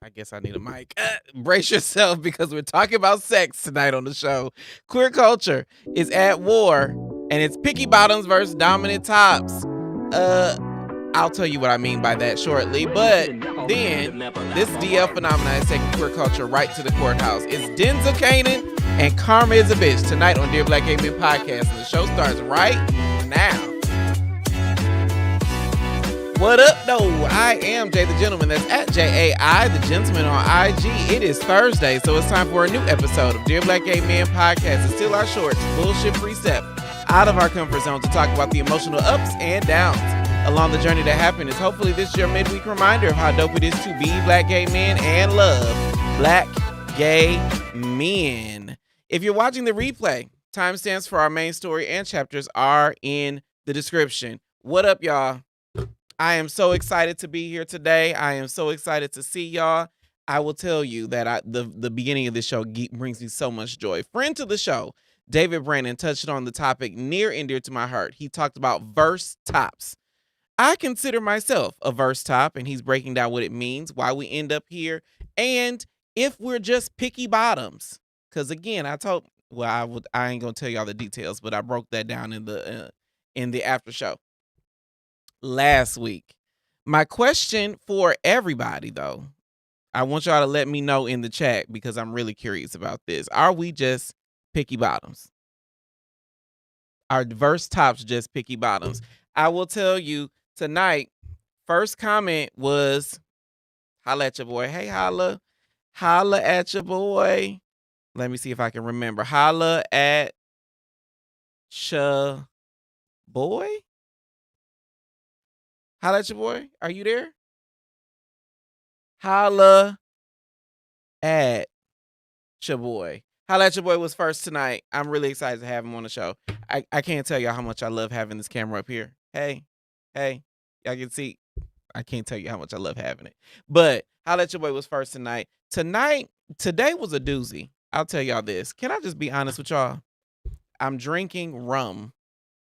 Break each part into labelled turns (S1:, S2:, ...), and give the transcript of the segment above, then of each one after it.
S1: I guess I need a mic. Brace yourself because we're talking about sex tonight on the show. Queer culture is at war, and it's picky bottoms versus dominant tops. I'll tell you what I mean by that shortly. But then this DL phenomenon is taking queer culture right to the courthouse. It's Denzel Kanan and Karma is a Bitch tonight on Dear Black Gay Men Podcast, and the show starts right now. What up, though? I am Jay the Gentleman. That's at JAI the Gentleman on IG. It is Thursday, so it's time for a new episode of Dear Black Gay Men Podcast. It's still our short, bullshit-free step out of our comfort zone to talk about the emotional ups and downs along the journey to happiness. Hopefully, this is your midweek reminder of how dope it is to be black gay men and love black gay men. If you're watching the replay, timestamps for our main story and chapters are in the description. What up, y'all? I am so excited to be here today. I am so excited to see y'all. I will tell you that the beginning of this show brings me so much joy. Friend to the show, David Brandon, touched on the topic near and dear to my heart. He talked about verse tops. I consider myself a verse top, and he's breaking down what it means, why we end up here, and if we're just picky bottoms. Because again, I ain't gonna tell y'all the details, but I broke that down in the after show last week. My question for everybody, though, I want y'all to let me know in the chat because I'm really curious about this. Are we just picky bottoms? Are verse tops just picky bottoms? I will tell you tonight, first comment was, holla at your boy. Hey, holla at your boy. Let me see if I can remember. Holla at your boy? Holla at your boy. Are you there? Holla at your boy. Holla at your boy was first tonight. I'm really excited to have him on the show. I can't tell y'all how much I love having this camera up here. Hey, y'all can see. I can't tell you how much I love having it. But Holla at your boy was first tonight. Today was a doozy. I'll tell y'all this. Can I just be honest with y'all? I'm drinking rum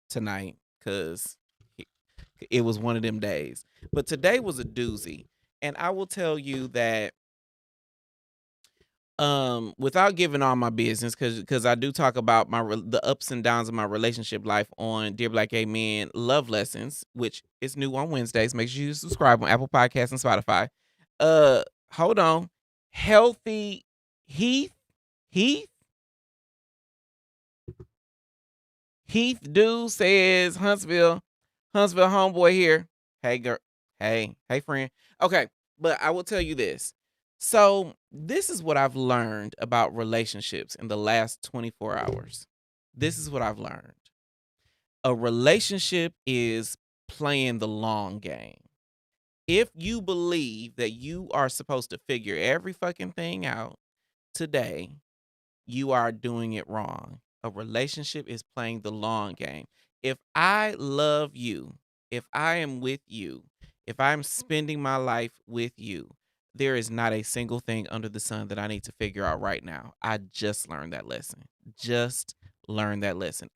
S1: tonight because it was one of them days. But today was a doozy. And I will tell you that without giving all my business, because I do talk about the ups and downs of my relationship life on Dear Black Gay Men Love Lessons, which is new on Wednesdays. Make sure you subscribe on Apple Podcasts and Spotify. Hold on. Healthy Heath dude says Huntsville homeboy here. Hey girl. Hey friend. Okay, but I will tell you this. So this is what I've learned about relationships in the last 24 hours. This is what I've learned. A relationship is playing the long game. If you believe that you are supposed to figure every fucking thing out today, you are doing it wrong. A relationship is playing the long game. If I love you, if I am with you, if I'm spending my life with you, there is not a single thing under the sun that I need to figure out right now. I just learned that lesson.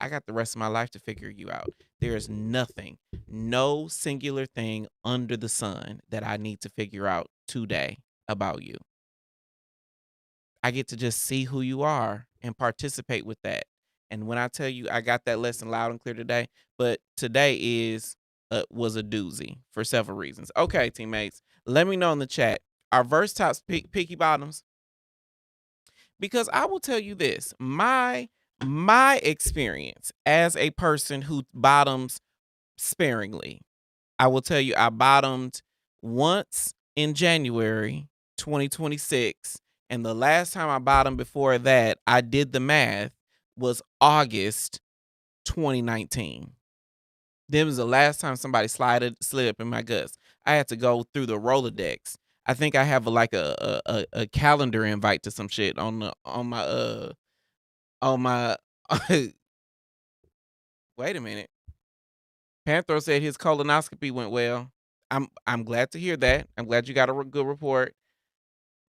S1: I got the rest of my life to figure you out. There is nothing, no singular thing under the sun that I need to figure out today about you. I get to just see who you are and participate with that. And when I tell you I got that lesson loud and clear today, but today was a doozy for several reasons. Okay, teammates, let me know in the chat. Are verse tops picky bottoms? Because I will tell you this, my experience as a person who bottoms sparingly, I will tell you I bottomed once in January 2026, and the last time I bottomed before that, I did the math, was August 2019. That was the last time somebody slid up in my guts. I had to go through the Rolodex. I think I have a calendar invite to some shit on my wait a minute. Panther said his colonoscopy went well. I'm glad to hear that. I'm glad you got a good report.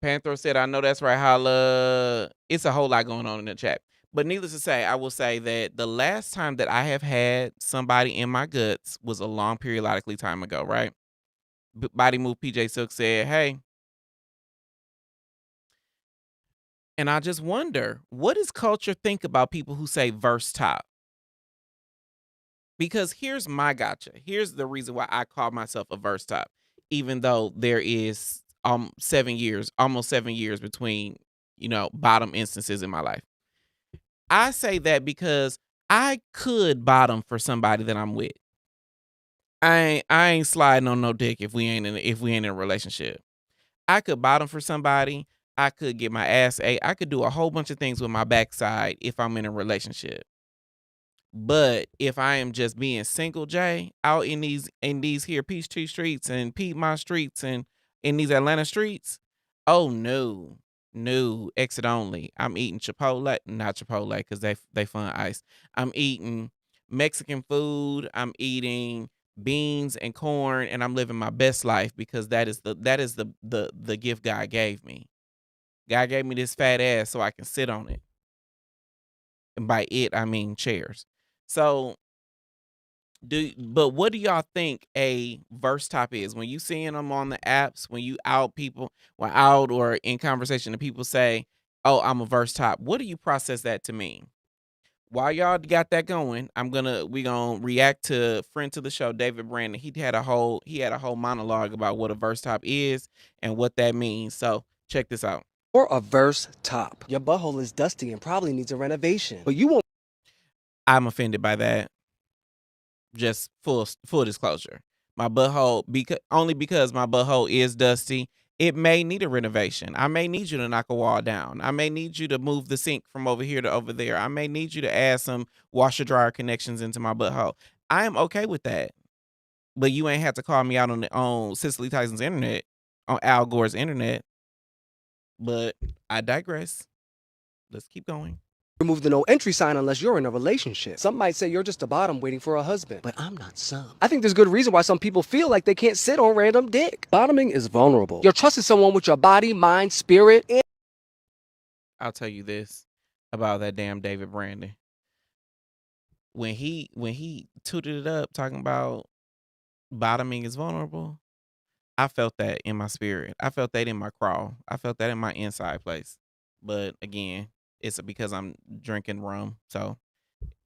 S1: Panther said, I know that's right, holla. It's a whole lot going on in the chat. But needless to say, I will say that the last time that I have had somebody in my guts was a long periodically time ago, right? Body Move PJ Silk said, hey, And I just wonder, what does culture think about people who say verse top? Because here's my gotcha. Here's the reason why I call myself a verse top, even though there is 7 years, almost 7 years between, bottom instances in my life. I say that because I could bottom for somebody that I'm with. I ain't sliding on no dick if we ain't in a relationship. I could bottom for somebody. I could get my ass ate. I could do a whole bunch of things with my backside if I'm in a relationship. But if I am just being single J out in these here Peachtree streets and Piedmont streets and in these Atlanta streets, oh no. No, exit only. I'm eating Chipotle, not Chipotle because they fun ice. I'm eating Mexican food. I'm eating beans and corn, and I'm living my best life because that is the gift God gave me. God gave me this fat ass so I can sit on it. And by it, I mean chairs. So but what do y'all think a verse top is? When you seeing them on the apps, when you out people, when out or in conversation and people say, "Oh, I'm a verse top." What do you process that to mean? While y'all got that going, we gonna react to friend to the show, David Brandon. He had a whole monologue about what a verse top is and what that means. So check this out.
S2: Or a verse top. Your butthole is dusty and probably needs a renovation, but you won't.
S1: I'm offended by that. Just full disclosure. My butthole because my butthole is dusty, it may need a renovation. I may need you to knock a wall down. I may need you to move the sink from over here to over there. I may need you to add some washer dryer connections into my butthole. I am okay with that. But you ain't have to call me out on Cicely Tyson's internet, on Al Gore's internet. But I digress. Let's keep going.
S2: Remove the no entry sign unless you're in a relationship. Some might say you're just a bottom waiting for a husband, but I'm not some. I think there's good reason why some people feel like they can't sit on random dick. Bottoming is vulnerable. You're trusting someone with your body, mind, spirit, and
S1: I'll tell you this about that damn David Brandon. When he tooted it up talking about bottoming is vulnerable, I felt that in my spirit. I felt that in my crawl. I felt that in my inside place. But again, it's because I'm drinking rum, so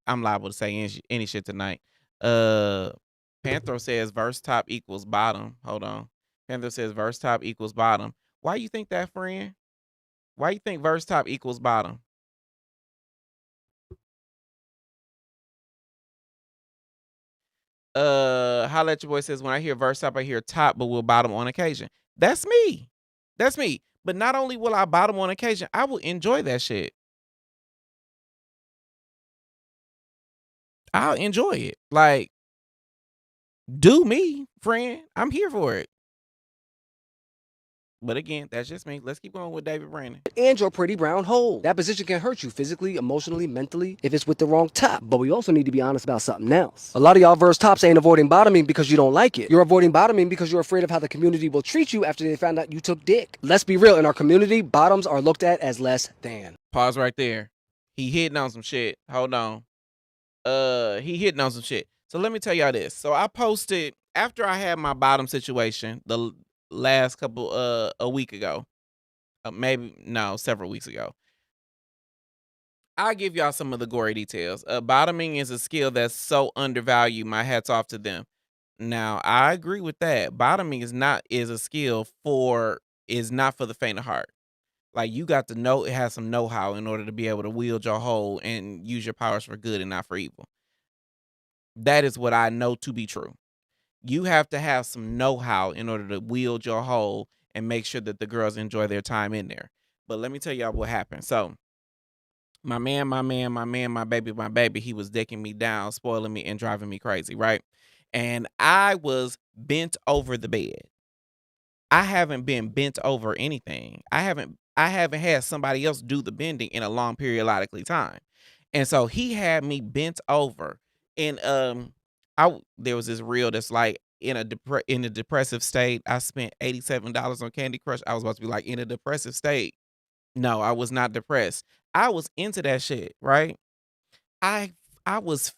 S1: I'm liable to say any shit tonight. Panther says verse top equals bottom. Hold on. Panther says verse top equals bottom. Why you think that, friend? Why you think verse top equals bottom? Holla at your boy says when I hear verse top, I hear top, but will bottom on occasion. That's me. That's me. But not only will I bottom on occasion, I will enjoy that shit. I'll enjoy it. Like, do me, friend. I'm here for it. But again, that's just me. Let's keep going with David Brandon.
S2: and your pretty brown hole. That position can hurt you physically, emotionally, mentally, if it's with the wrong top. But we also need to be honest about something else. A lot of y'all verse tops ain't avoiding bottoming because you don't like it. You're avoiding bottoming because you're afraid of how the community will treat you after they found out you took dick. Let's be real, in our community, bottoms are looked at as less than.
S1: Pause right there. He hitting on some shit. Hold on. He hitting on some shit. So let me tell y'all this. So I posted after I had my bottom situation the last couple a week ago. Several weeks ago. I'll give y'all some of the gory details. Bottoming is a skill that's so undervalued. My hat's off to them. Now, I agree with that. Bottoming is not for the faint of heart. Like you got to know it has some know-how in order to be able to wield your hole and use your powers for good and not for evil. That is what I know to be true. You have to have some know-how in order to wield your hole and make sure that the girls enjoy their time in there. But let me tell y'all what happened. So my baby, he was decking me down, spoiling me, and driving me crazy, right? And I was bent over the bed. I haven't been bent over anything. I haven't had somebody else do the bending in a long periodically time. And so he had me bent over. And there was this reel that's like in a depressive state. I spent $87 on Candy Crush. I was about to be like in a depressive state. No, I was not depressed. I was into that shit, right? I was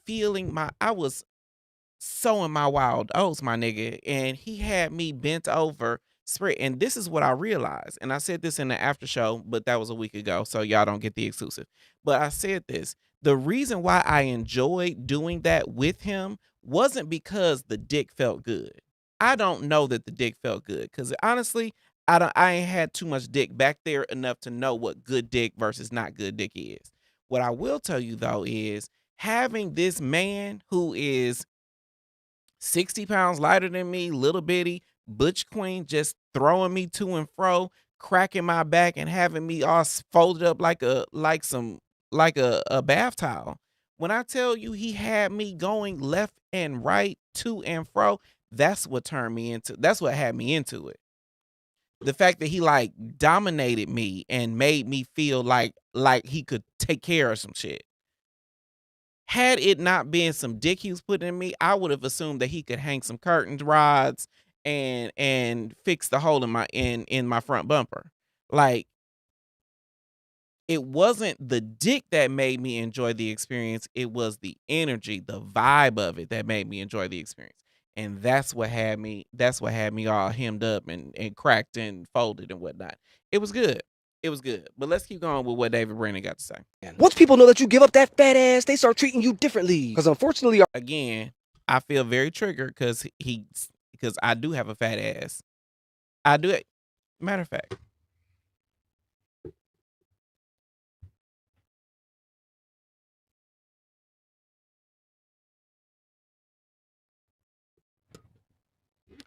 S1: sowing my wild oats, my nigga, and he had me bent over spread. And this is what I realized. And I said this in the after show, but that was a week ago, so y'all don't get the exclusive. But I said this. The reason why I enjoyed doing that with him wasn't because the dick felt good. I don't know that the dick felt good because honestly, I ain't had too much dick back there enough to know what good dick versus not good dick is. What I will tell you though is having this man who is 60 pounds lighter than me, little bitty, butch queen, just throwing me to and fro, cracking my back and having me all folded up like a bath towel. When I tell you he had me going left and right, to and fro, that's what turned me into, that's what had me into it. The fact that he like dominated me and made me feel like he could take care of some shit. Had it not been some dick he was putting in me, I would have assumed that he could hang some curtain rods and fix the hole in my front bumper. Like, it wasn't the dick that made me enjoy the experience. It was the energy, the vibe of it that made me enjoy the experience. And that's what had me all hemmed up and cracked and folded and whatnot. It was good. It was good. But let's keep going with what David Brandon got to say.
S2: Once people know that you give up that fat ass, they start treating you differently. Because unfortunately,
S1: again, I feel very triggered because I do have a fat ass. I do it. Matter of fact.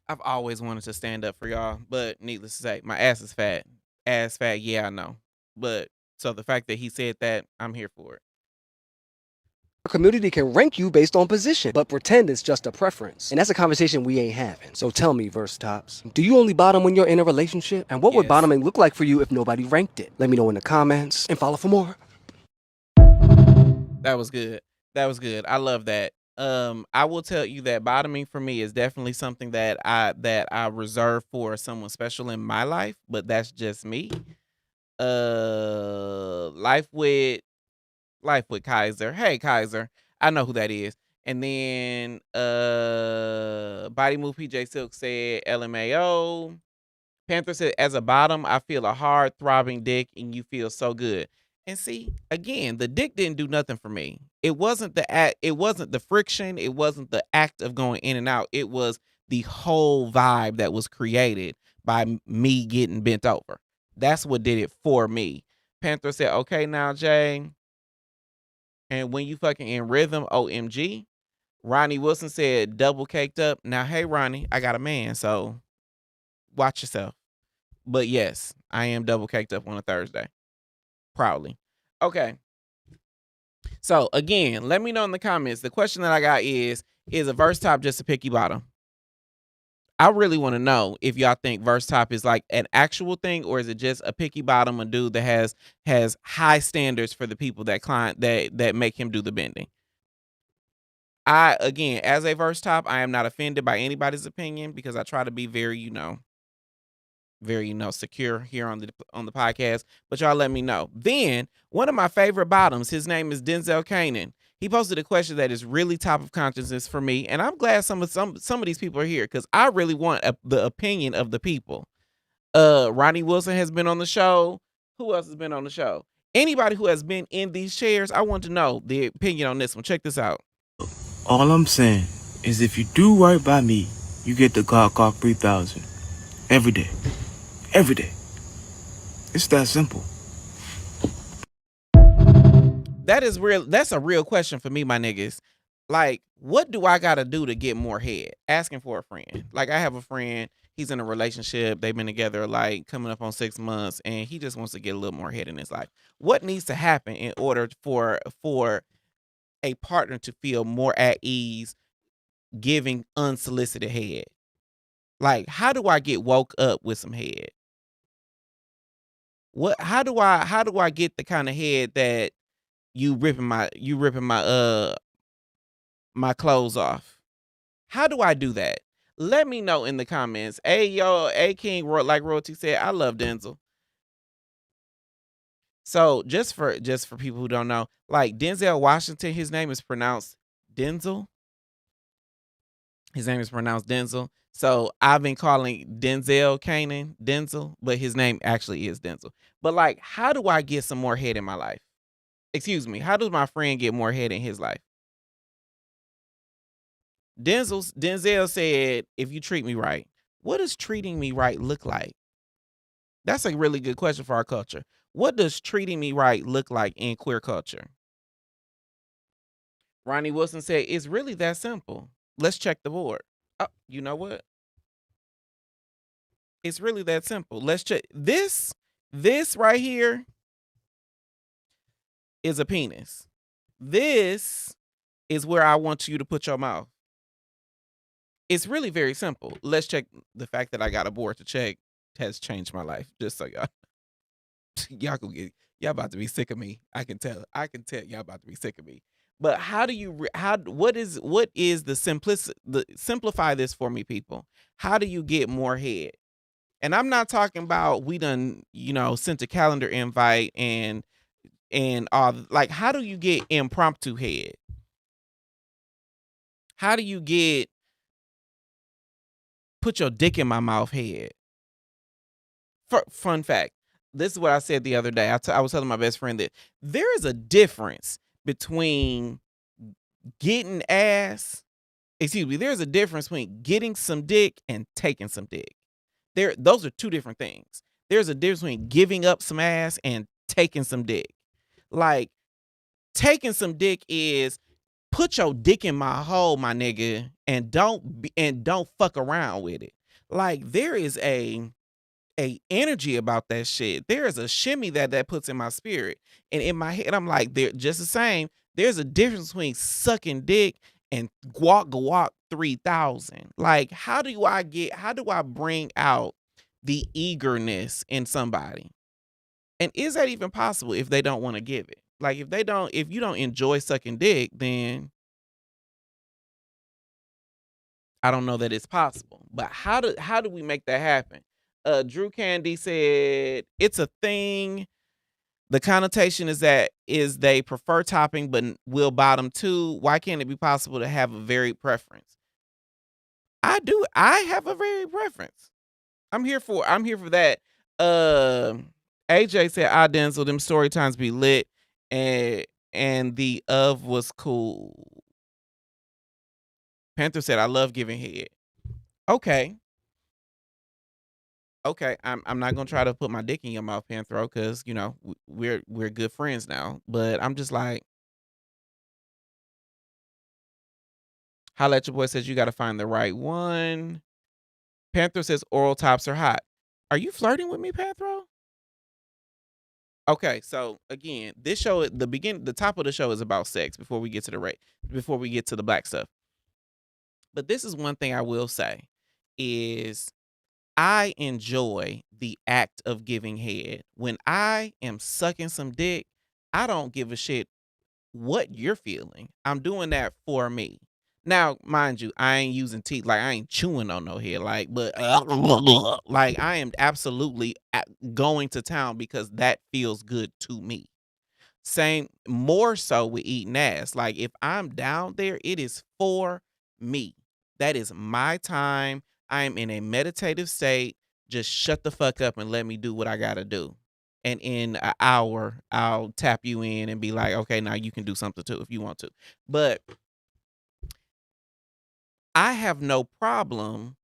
S1: I've always wanted to stand up for y'all, but needless to say, my ass is fat. Ass fat, yeah, I know. But so the fact that he said that, I'm here for it.
S2: our community can rank you based on position, but pretend it's just a preference. And that's a conversation we ain't having. So tell me, Verse Tops, do you only bottom when you're in a relationship? And what would
S1: Yes.
S2: bottoming look like for you if nobody ranked it? Let me know in the comments and follow for more.
S1: That was good. That was good. I love that. I will tell you that bottoming for me is definitely something that I reserve for someone special in my life, but that's just me. Life with Kaiser. Hey Kaiser. I know who that is. And then Body Move PJ Silk said LMAO. Panther said, as a bottom, I feel a hard throbbing dick and you feel so good. And see, again, the dick didn't do nothing for me. It wasn't the act, it wasn't the friction, it wasn't the act of going in and out. It was the whole vibe that was created by me getting bent over. That's what did it for me. Panther said, okay, now, Jay. And when you fucking in rhythm, OMG. Ronnie Wilson said, double caked up. Now, hey, Ronnie, I got a man, so watch yourself. But yes, I am double caked up on a Thursday. Proudly. Okay. So again, let me know in the comments. The question that I got is a verse top just a picky bottom? I really want to know if y'all think verse top is like an actual thing, or is it just a picky bottom, a dude that has high standards for the people that make him do the bending. Again, as a verse top, I am not offended by anybody's opinion because I try to be very, secure here on the podcast, but y'all let me know. Then one of my favorite bottoms, his name is Denzel Kanan. He posted a question that is really top of consciousness for me, and I'm glad some of these people are here because I really want the opinion of the people. Ronnie Wilson has been on the show. Who else has been on the show? Anybody who has been in these chairs, I want to know the opinion on this one. Check this out.
S3: All I'm saying is if you do right by me, you get the God 3000 every day. Every day. It's that simple.
S1: That is real. That's a real question for me, my niggas. Like, what do I gotta do to get more head? Asking for a friend. Like, I have a friend. He's in a relationship. They've been together like coming up on 6 months, and he just wants to get a little more head in his life. What needs to happen in order for a partner to feel more at ease giving unsolicited head? Like, how do I get woke up with some head? How do I get the kind of head that you ripping my my clothes off? How do I do that? Let me know in the comments. Hey yo, King, like Royalty said, I love Denzel. So just for people who don't know, like Denzel Washington, his name is pronounced Denzel. His name is pronounced Denzel. So I've been calling Denzel Kanan Denzel, but his name actually is Denzel. But like, how do I get some more head in my life? Excuse me. How does my friend get more head in his life? Denzel said, if you treat me right, what does treating me right look like? That's a really good question for our culture. What does treating me right look like in queer culture? Ronnie Wilson said, it's really that simple. Let's check the board. Oh, you know what? It's really that simple. Let's check this. This right here is a penis. This is where I want you to put your mouth. It's really very simple. Let's check. The fact that I got a board to check has changed my life. Just so y'all can get, y'all about to be sick of me. I can tell y'all about to be sick of me. But how do you what is the simplify this for me, people? How do you get more head? And I'm not talking about we done, sent a calendar invite and all, like, how do you get impromptu head? How do you get put your dick in my mouth head? Fun fact. This is what I said the other day. I was telling my best friend that there is a difference between getting ass. Excuse me. There's a difference between getting some dick and taking some dick. Those are two different things. There's a difference between giving up some ass and taking some dick. Like, taking some dick is put your dick in my hole, my nigga, and don't fuck around with it. Like, there is a energy about that shit. There is a shimmy that puts in my spirit. And in my head, I'm like, they're just the same. There's a difference between sucking dick and guac 3000. Like, how do I bring out the eagerness in somebody? And is that even possible if they don't want to give it? Like, if you don't enjoy sucking dick, then I don't know that it's possible. But how do we make that happen? Drew Candy said it's a thing. The connotation is they prefer topping but will bottom too. Why can't it be possible to have a varied preference? I do. I have a varied preference. I'm here for that. AJ said, Denzel, them story times be lit, and the of was cool. Panther said, I love giving head. Okay. I'm not gonna try to put my dick in your mouth, Panthro, because we're good friends now. But I'm just like, Holla at Your Boy says you got to find the right one. Panther says oral tops are hot. Are you flirting with me, Panthro? Okay, so again, this show, the top of the show is about sex before we get to the black stuff. But this is one thing I will say is I enjoy the act of giving head. When I am sucking some dick, I don't give a shit what you're feeling. I'm doing that for me. Now, mind you, I ain't using teeth, like I ain't chewing on no head, but like I am absolutely going to town because that feels good to me. Same, more so with eating ass. Like, if I'm down there, it is for me. That is my time. I am in a meditative state. Just shut the fuck up and let me do what I gotta do. And in an hour, I'll tap you in and be like, okay, now you can do something too if you want to. But I have no problem.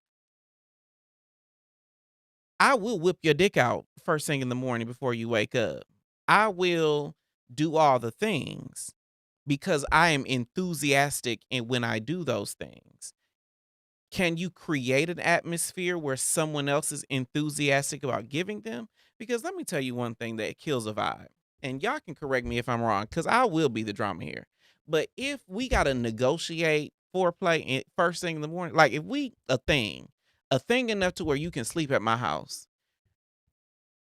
S1: I will whip your dick out first thing in the morning before you wake up. I will do all the things because I am enthusiastic when I do those things. Can you create an atmosphere where someone else is enthusiastic about giving them? Because let me tell you one thing that kills a vibe. And y'all can correct me if I'm wrong, because I will be the drama here. But if we got to negotiate foreplay first thing in the morning, like if we a thing enough to where you can sleep at my house,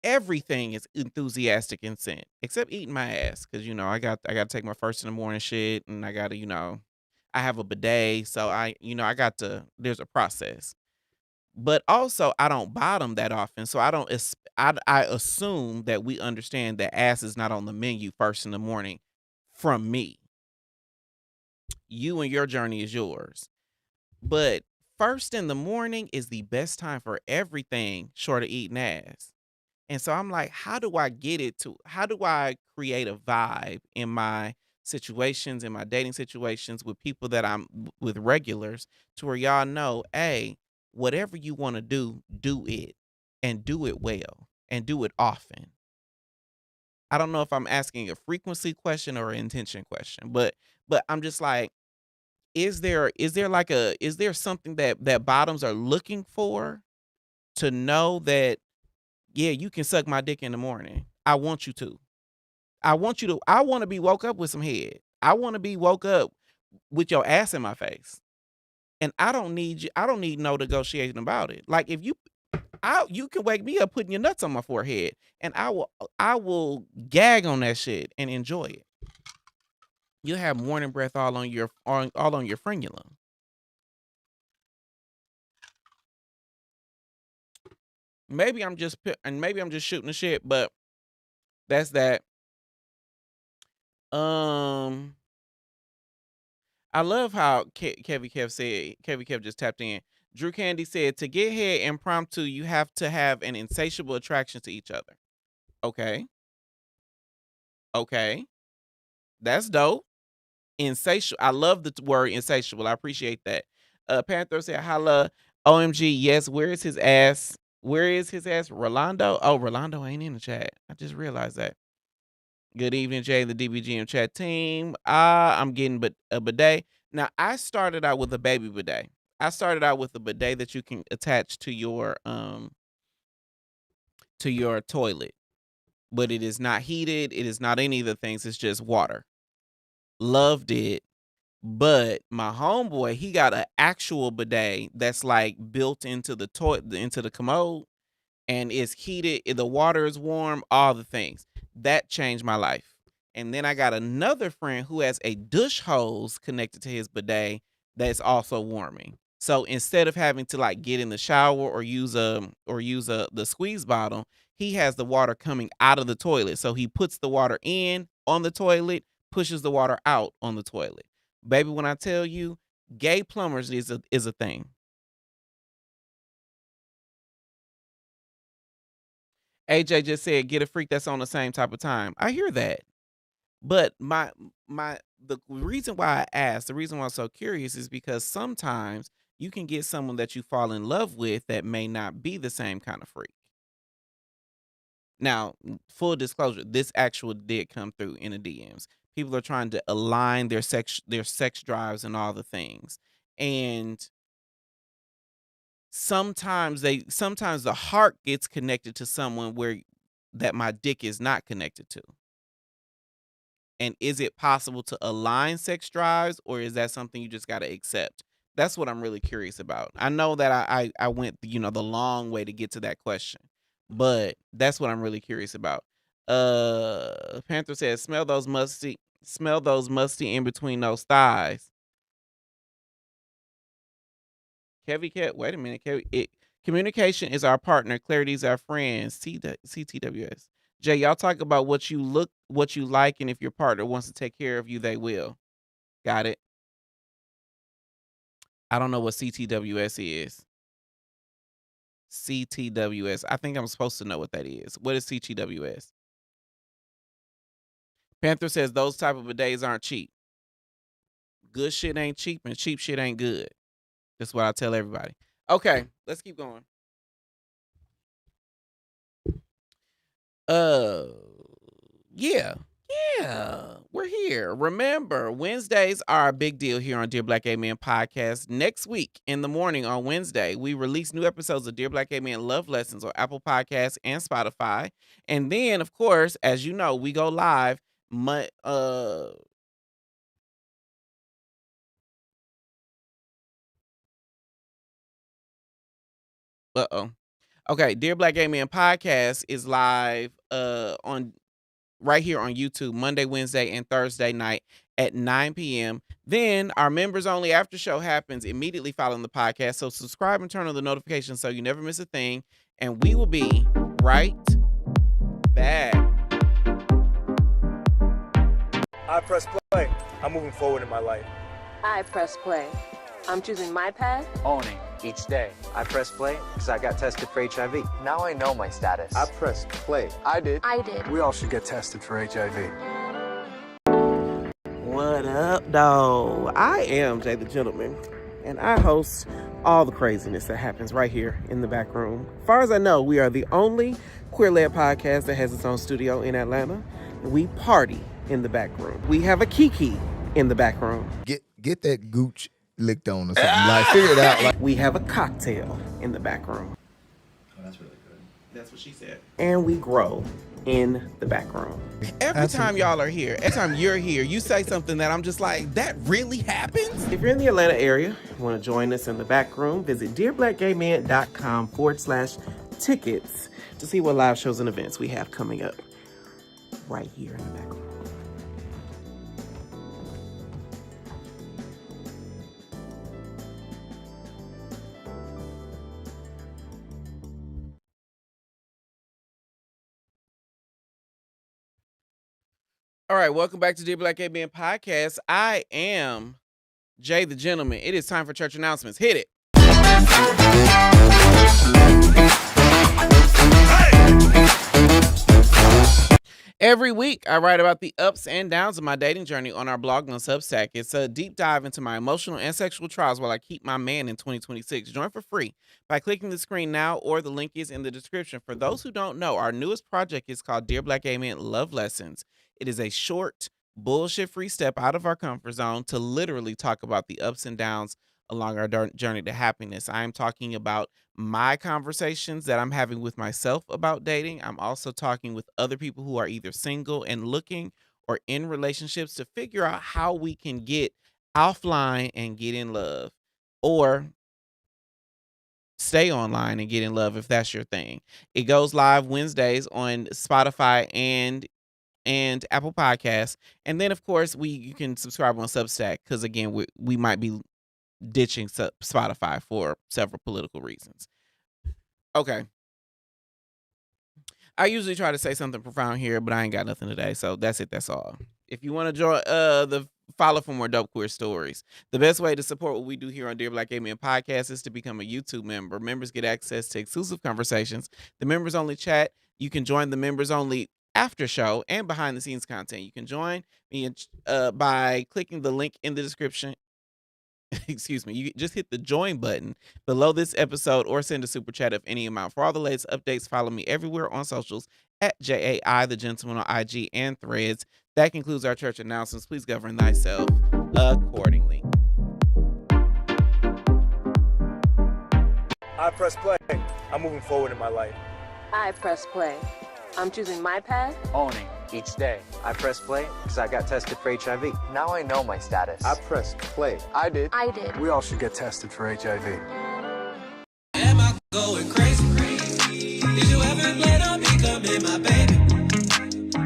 S1: everything is enthusiastic and sent, except eating my ass. Because, I got to take my first in the morning shit, and I got to, I have a bidet, so there's a process. But also, I don't bottom that often, so I assume that we understand that ass is not on the menu first in the morning from me. You and your journey is yours. But first in the morning is the best time for everything short of eating ass. And so I'm like, how do I create a vibe in my situations, in my dating situations with people that with regulars to where y'all know, hey, whatever you want to do it and do it well and do it often. I don't know if I'm asking a frequency question or an intention question, but I'm just like, is there something that bottoms are looking for to know that, yeah, you can suck my dick in the morning. I want you to. I want to be woke up with some head. I want to be woke up with your ass in my face. And I don't need no negotiation about it. Like if you can wake me up putting your nuts on my forehead and I will gag on that shit and enjoy it. You'll have morning breath all on your frenulum. Maybe I'm just shooting the shit, but that's that. I love how Kevy Kev just tapped in. Drew Candy said, to get head impromptu, you have to have an insatiable attraction to each other. Okay. That's dope. Insatiable. I love the word insatiable. I appreciate that. Panther said, holla, OMG, yes, where is his ass? Rolando? Oh, Rolando ain't in the chat. I just realized that. Good evening, Jay, the DBGM chat team. I'm getting a bidet. Now, I started out with a baby bidet. I started out with a bidet that you can attach to your toilet. But it is not heated. It is not any of the things. It's just water. Loved it. But my homeboy, he got an actual bidet that's like built into the into the commode, and it's heated. The water is warm, all the things. That changed my life. And then I got another friend who has a douche hose connected to his bidet that's also warming. So instead of having to like get in the shower or use the squeeze bottle, he has the water coming out of the toilet. So he puts the water in on the toilet, pushes the water out on the toilet. Baby, when I tell you, gay plumbers is a thing. AJ just said, get a freak that's on the same type of time. I hear that. But the reason why I asked, the reason why I'm so curious is because sometimes you can get someone that you fall in love with that may not be the same kind of freak. Now, full disclosure, this actual did come through in the DMs. People are trying to align their sex drives and all the things. And sometimes the heart gets connected to someone that my dick is not connected to. And is it possible to align sex drives, or is that something you just got to accept? That's what I'm really curious about. I know that I went, the long way to get to that question, but that's what I'm really curious about. Panther says, smell those musty in between those thighs. Wait a minute, communication is our partner. Clarity is our friend. CTWS. Jay, y'all talk about what you like, and if your partner wants to take care of you, they will. Got it. I don't know what CTWS is. CTWS. I think I'm supposed to know what that is. What is CTWS? Panther says those type of bidets aren't cheap. Good shit ain't cheap, and cheap shit ain't good. That's what I tell everybody. Okay, let's keep going. Yeah, we're here. Remember, Wednesdays are a big deal here on Dear Black Gay Men Podcast. Next week in the morning on Wednesday, we release new episodes of Dear Black Gay Men Love Lessons on Apple Podcasts and Spotify. And then, of course, as you know, we go live Okay, Dear Black Gay Men Podcast is live on right here on YouTube Monday, Wednesday, and Thursday night at 9 p.m. Then our members only after show happens immediately following the podcast. So subscribe and turn on the notifications so you never miss a thing. And we will be right back.
S4: I press play. I'm moving forward in my life.
S5: I press play. I'm choosing my path.
S6: Owning
S5: each day. I press play because I got tested for HIV. Now I know my status.
S6: I pressed play. I did.
S7: I did.
S6: We all should get tested for HIV.
S1: What up, though? I am Jay the Gentleman, and I host all the craziness that happens right here in the back room. As far as I know, we are the only queer-led podcast that has its own studio in Atlanta, and we party in the back room. We have a Kiki in the back room.
S8: Get that gooch licked on or something. Like, figure it out. Like,
S1: We have a cocktail in the back room.
S9: Oh, that's really good.
S1: That's what she said. And we grow in the back room. Every time y'all are here, every time you're here, you say something that I'm just like, that really happens? If you're in the Atlanta area, you want to join us in the back room, visit dearblackgayman.com/tickets to see what live shows and events we have coming up right here in the back room. All right, welcome back to Dear Black Gay Men Podcast. I am Jay the Gentleman. It is time for church announcements. Hit it. Every week, I write about the ups and downs of my dating journey on our blog on Substack. It's a deep dive into my emotional and sexual trials while I keep my man in 2026. Join for free by clicking the screen now, or the link is in the description. For those who don't know, our newest project is called Dear Black Gay Men Love Lessons. It is a short, bullshit-free step out of our comfort zone to literally talk about the ups and downs along our journey to happiness. I am talking about my conversations that I'm having with myself about dating. I'm also talking with other people who are either single and looking or in relationships to figure out how we can get offline and get in love, or stay online and get in love if that's your thing. It goes live Wednesdays on Spotify and Apple Podcasts. And then, of course, you can subscribe on Substack because, again, we might be ditching Spotify for several political reasons. Okay. I usually try to say something profound here, but I ain't got nothing today, so that's it. That's all. If you want to join follow for more dope queer stories. The best way to support what we do here on Dear Black Gay Men Podcast is to become a YouTube member. Members get access to exclusive conversations, the members only chat. You can join the members only after show and behind the scenes content. You can join me by clicking the link in the description. Excuse me. You just hit the join button below this episode or send a super chat of any amount. For all the latest updates, follow me everywhere on socials at JAI the Gentleman on IG and Threads. That concludes our church announcements. Please govern thyself accordingly.
S4: I press play. I'm moving forward in my life.
S7: I press play. I'm choosing my path.
S5: Owning each day. I press play because I got tested for HIV. Now I know my status.
S6: I pressed play. I did.
S7: I did.
S6: We all should get tested for HIV.
S10: Am I going crazy? Did you ever plan on becoming my baby?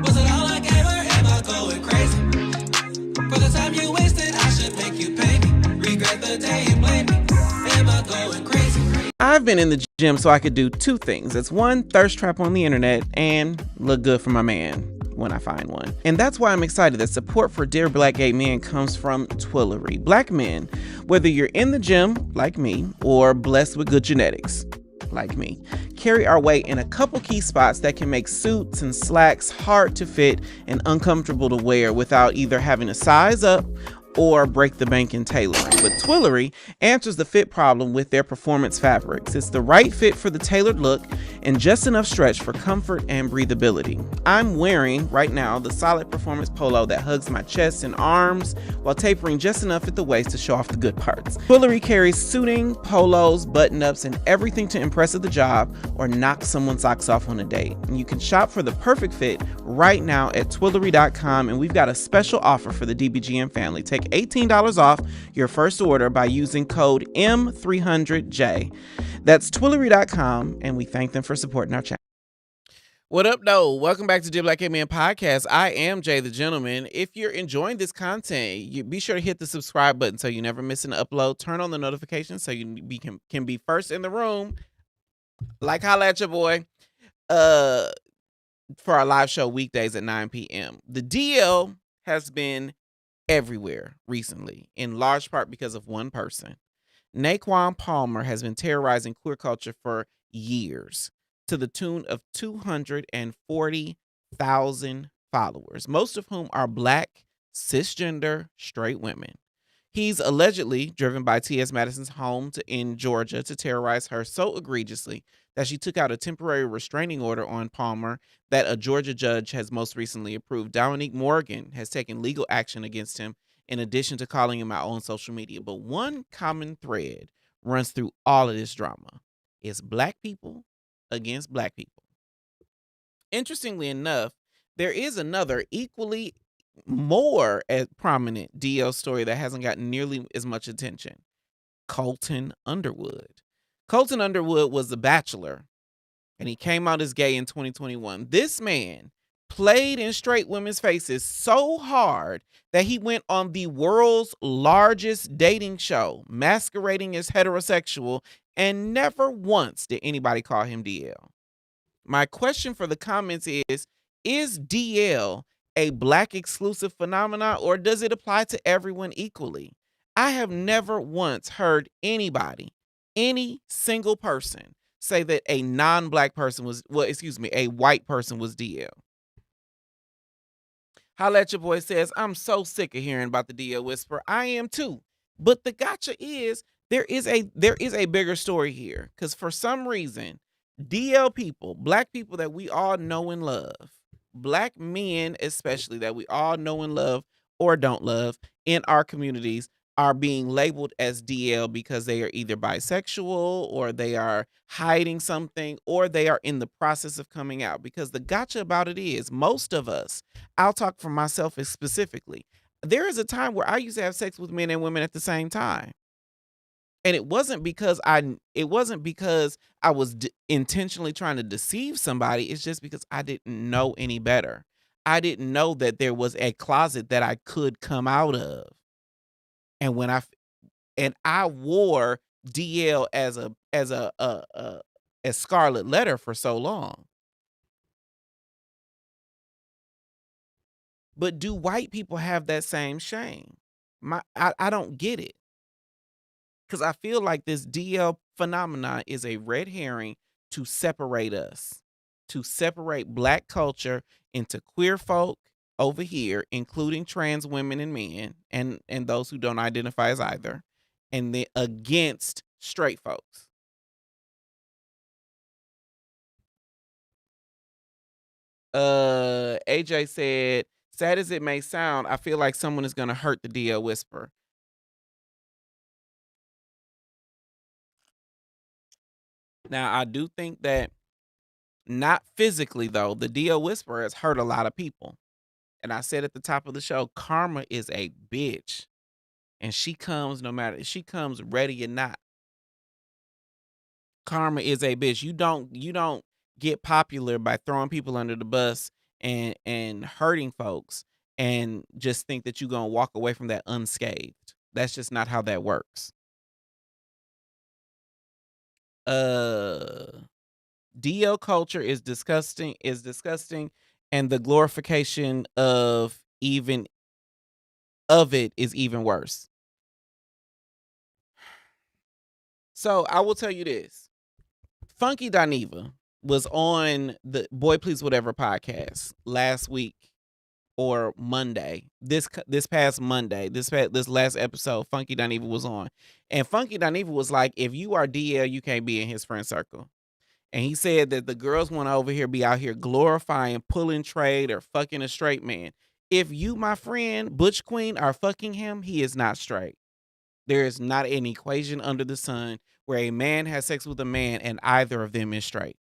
S10: Was it all I gave her? Am I going crazy? For the time you wasted, I should make you pay me. Regret the day you blamed me. Am I going crazy?
S1: I've been in the gym so I could do two things. It's one, thirst trap on the internet, and look good for my man when I find one. And that's why I'm excited that support for Dear Black Gay Men comes from Twillery. Black men, whether you're in the gym, like me, or blessed with good genetics, like me, carry our weight in a couple key spots that can make suits and slacks hard to fit and uncomfortable to wear without either having to size up or break the bank in tailoring. But Twillery answers the fit problem with their performance fabrics. It's the right fit for the tailored look and just enough stretch for comfort and breathability. I'm wearing right now the solid performance polo that hugs my chest and arms while tapering just enough at the waist to show off the good parts. Twillery carries suiting, polos, button-ups, and everything to impress at the job or knock someone's socks off on a date. And you can shop for the perfect fit right now at Twillery.com, and we've got a special offer for the DBGM family. Take $18 off your first order by using code M300J. That's Twillery.com, and we thank them for supporting our channel. What up, though? Welcome back to Dear Black Gay Men Podcast. I am Jay the Gentleman. If you're enjoying this content, you be sure to hit the subscribe button so you never miss an upload. Turn on the notifications so you can be first in the room. Like, holla at your boy. For our live show weekdays at 9 p.m. The DL has been everywhere recently, in large part because of one person. Naquan Palmer has been terrorizing queer culture for years to the tune of 240,000 followers, most of whom are black, cisgender, straight women. He's allegedly driven by T.S. Madison's home in Georgia to terrorize her so egregiously that she took out a temporary restraining order on Palmer that a Georgia judge has most recently approved. Dominique Morgan has taken legal action against him in addition to calling him out on social media. But one common thread runs through all of this drama. It's black people against black people. Interestingly enough, there is another equally more prominent DL story that hasn't gotten nearly as much attention. Colton Underwood. Colton Underwood was The Bachelor, and he came out as gay in 2021. This man played in straight women's faces so hard that he went on the world's largest dating show, masquerading as heterosexual, and never once did anybody call him DL. My question for the comments is DL a black exclusive phenomenon, or does it apply to everyone equally? I have never once heard anybody, any single person, say that a non-black person was, a white person was DL. Holla at your boy says, I'm so sick of hearing about the DL whisper. I am too. But the gotcha is there is a bigger story here, because for some reason, DL people, black people that we all know and love, black men especially that we all know and love or don't love in our communities, are being labeled as DL because they are either bisexual or they are hiding something or they are in the process of coming out. Because the gotcha about it is most of us, I'll talk for myself specifically, there is a time where I used to have sex with men and women at the same time. And it wasn't because I was intentionally trying to deceive somebody. It's just because I didn't know any better. I didn't know that there was a closet that I could come out of. And when I wore DL as scarlet letter for so long. But do white people have that same shame? I don't get it. Because I feel like this DL phenomenon is a red herring to separate us, to separate black culture into queer folk over here, including trans women and men, and those who don't identify as either, and then against straight folks. AJ said, sad as it may sound, I feel like someone is going to hurt the DL whisper. Now, I do think that, not physically though, the DL whisperer has hurt a lot of people. And I said at the top of the show, karma is a bitch. And she comes she comes ready or not. Karma is a bitch. You don't get popular by throwing people under the bus and hurting folks and just think that you're going to walk away from that unscathed. That's just not how that works. DL culture is disgusting, and the glorification of it is even worse. So I will tell you this. Funky Dineva was on the Boy Please Whatever podcast last week or Monday. This past Monday, this last episode, Funky Dineva was on. And Funky Dineva was like, if you are DL, you can't be in his friend circle. And he said that the girls want to over here be out here glorifying pulling trade or fucking a straight man. If you, my friend, Butch Queen, are fucking him, he is not straight. There is not an equation under the sun where a man has sex with a man and either of them is straight.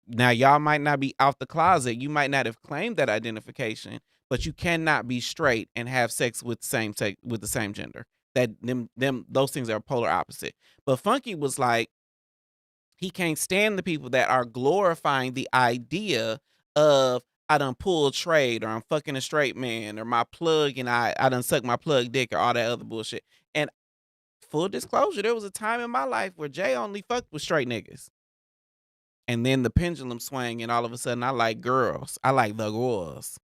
S1: Now, y'all might not be out the closet. You might not have claimed that identification, but you cannot be straight and have sex with the same gender. Those things are polar opposite. But Funky was like, he can't stand the people that are glorifying the idea of I done pulled trade or I'm fucking a straight man or my plug and I done suck my plug dick or all that other bullshit. And full disclosure, there was a time in my life where Jay only fucked with straight niggas. And then the pendulum swang, and all of a sudden, I like girls. I like the girls.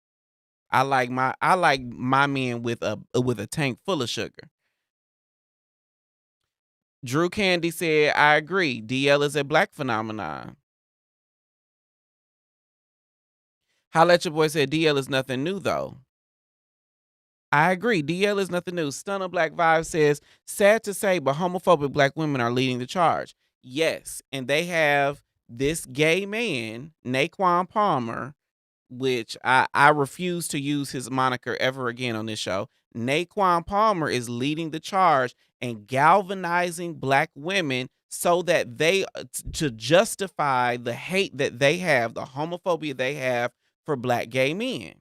S1: I like my men with a tank full of sugar. Drew Candy said, I agree. DL is a black phenomenon. Holla at your boy said DL is nothing new though. I agree. DL is nothing new. Stunner Black Vibe says, sad to say, but homophobic black women are leading the charge. Yes, and they have this gay man, Naquan Palmer, which I refuse to use his moniker ever again on this show. Naquan Palmer is leading the charge and galvanizing black women so that to justify the hate that they have, the homophobia they have for black gay men.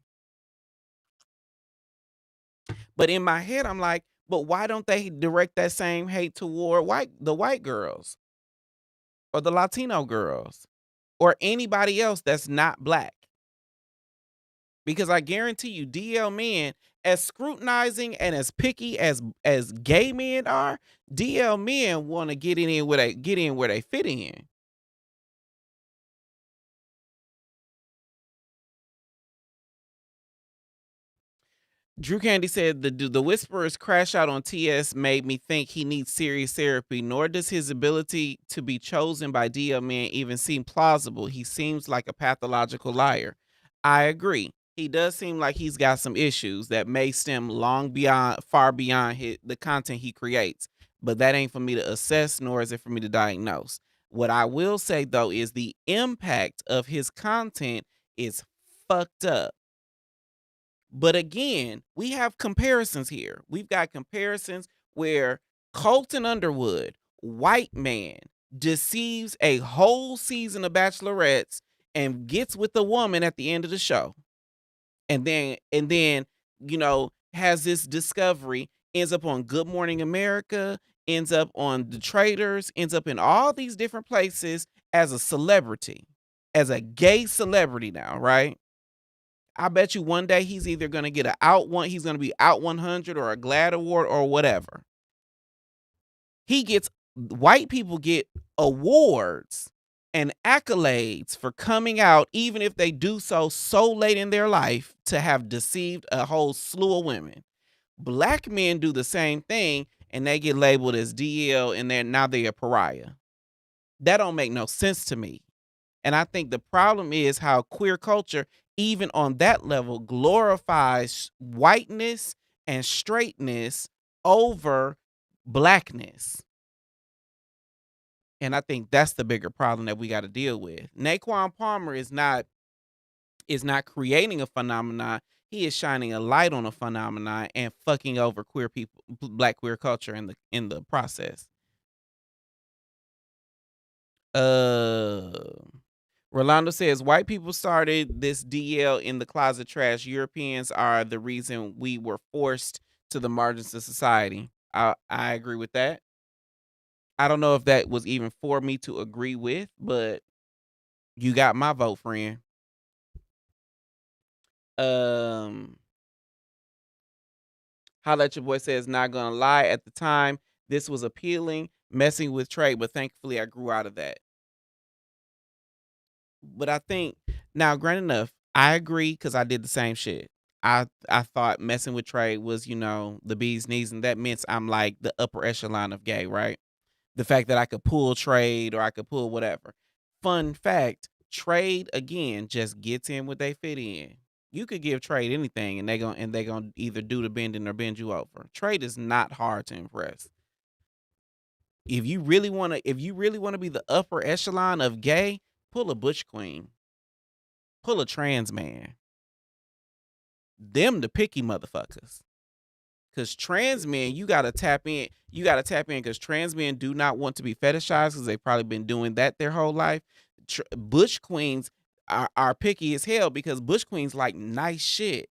S1: But in my head, I'm like, but why don't they direct that same hate toward the white girls or the Latino girls or anybody else that's not black? Because I guarantee you, DL men, as scrutinizing and as picky as gay men are, DL men want to get in where they fit in. Drew Candy said the Whisperer's crash out on TS made me think he needs serious therapy, nor does his ability to be chosen by DL men even seem plausible. He seems like a pathological liar. I agree. He does seem like he's got some issues that may stem far beyond the content he creates. But that ain't for me to assess, nor is it for me to diagnose. What I will say, though, is the impact of his content is fucked up. But again, we have comparisons here. We've got comparisons where Colton Underwood, white man, deceives a whole season of bachelorettes and gets with the woman at the end of the show. And then, has this discovery, ends up on Good Morning America, ends up on The Traders, ends up in all these different places as a celebrity, as a gay celebrity now, right? I bet you one day he's either going to get he's going to be Out 100 or a GLAAD award or whatever. White people get awards and accolades for coming out, even if they do so late in their life, to have deceived a whole slew of women. Black men do the same thing and they get labeled as DL and they're a pariah. That don't make no sense to me. And I think the problem is how queer culture, even on that level, glorifies whiteness and straightness over blackness. And I think that's the bigger problem that we got to deal with. Naquan Palmer is not creating a phenomenon. He is shining a light on a phenomenon and fucking over queer people, black queer culture in the process. Rolando says, white people started this DL in the closet trash. Europeans are the reason we were forced to the margins of society. I agree with that. I don't know if that was even for me to agree with, but you got my vote, friend. Holla at your boy says, not gonna lie, at the time, this was appealing, messing with Trey, but thankfully I grew out of that. But I think, now, granted enough, I agree because I did the same shit. I thought messing with Trey was, the bee's knees, and that meant I'm like the upper echelon of gay, right? The fact that I could pull Trade or I could pull whatever. Fun fact, Trade, again, just gets in what they fit in. You could give Trade anything and they gonna either do the bending or bend you over. Trade is not hard to impress. If you really wanna be the upper echelon of gay, pull a butch queen. Pull a trans man. Them the picky motherfuckers. Because trans men, you got to tap in. You got to tap in because trans men do not want to be fetishized because they've probably been doing that their whole life. Butch queens are picky as hell because butch queens like nice shit.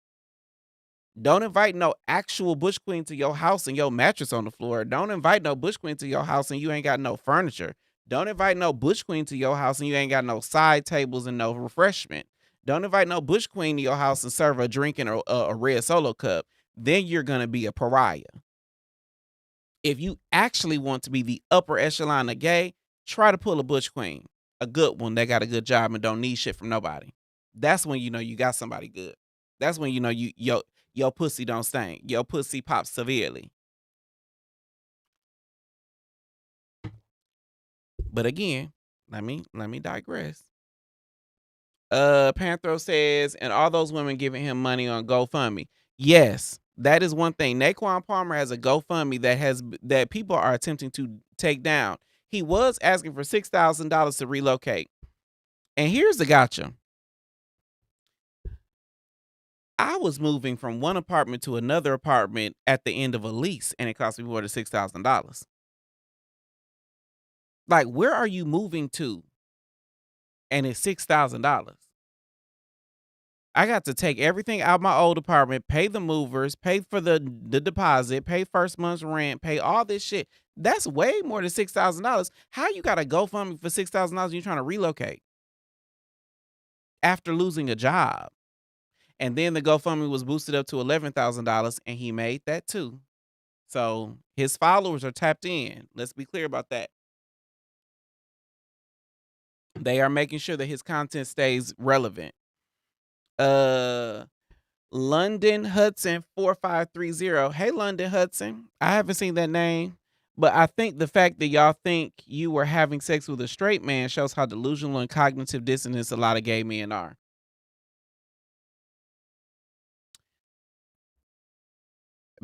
S1: Don't invite no actual butch queen to your house and your mattress on the floor. Don't invite no butch queen to your house and you ain't got no furniture. Don't invite no butch queen to your house and you ain't got no side tables and no refreshment. Don't invite no butch queen to your house and serve a drink in a red Solo cup. Then you're going to be a pariah. If you actually want to be the upper echelon of gay, try to pull a butch queen. A good one that got a good job and don't need shit from nobody. That's when you know you got somebody good. That's when you know your pussy don't stink. Your pussy pops severely. But again, let me digress. Panthro says, and all those women giving him money on GoFundMe. Yes, that is one thing. Naquan Palmer has a GoFundMe that people are attempting to take down. He was asking for $6,000 to relocate. And here's the gotcha. I was moving from one apartment to another apartment at the end of a lease, and it cost me more than $6,000. Like, where are you moving to? And it's $6,000. I got to take everything out of my old apartment, pay the movers, pay for the deposit, pay first month's rent, pay all this shit. That's way more than $6,000. How you got to GoFundMe for $6,000 and you're trying to relocate after losing a job? And then the GoFundMe was boosted up to $11,000, and he made that too. So his followers are tapped in. Let's be clear about that. They are making sure that his content stays relevant. London Hudson 4530. Hey, London Hudson. I haven't seen that name, but I think the fact that y'all think you were having sex with a straight man shows how delusional and cognitive dissonance a lot of gay men are.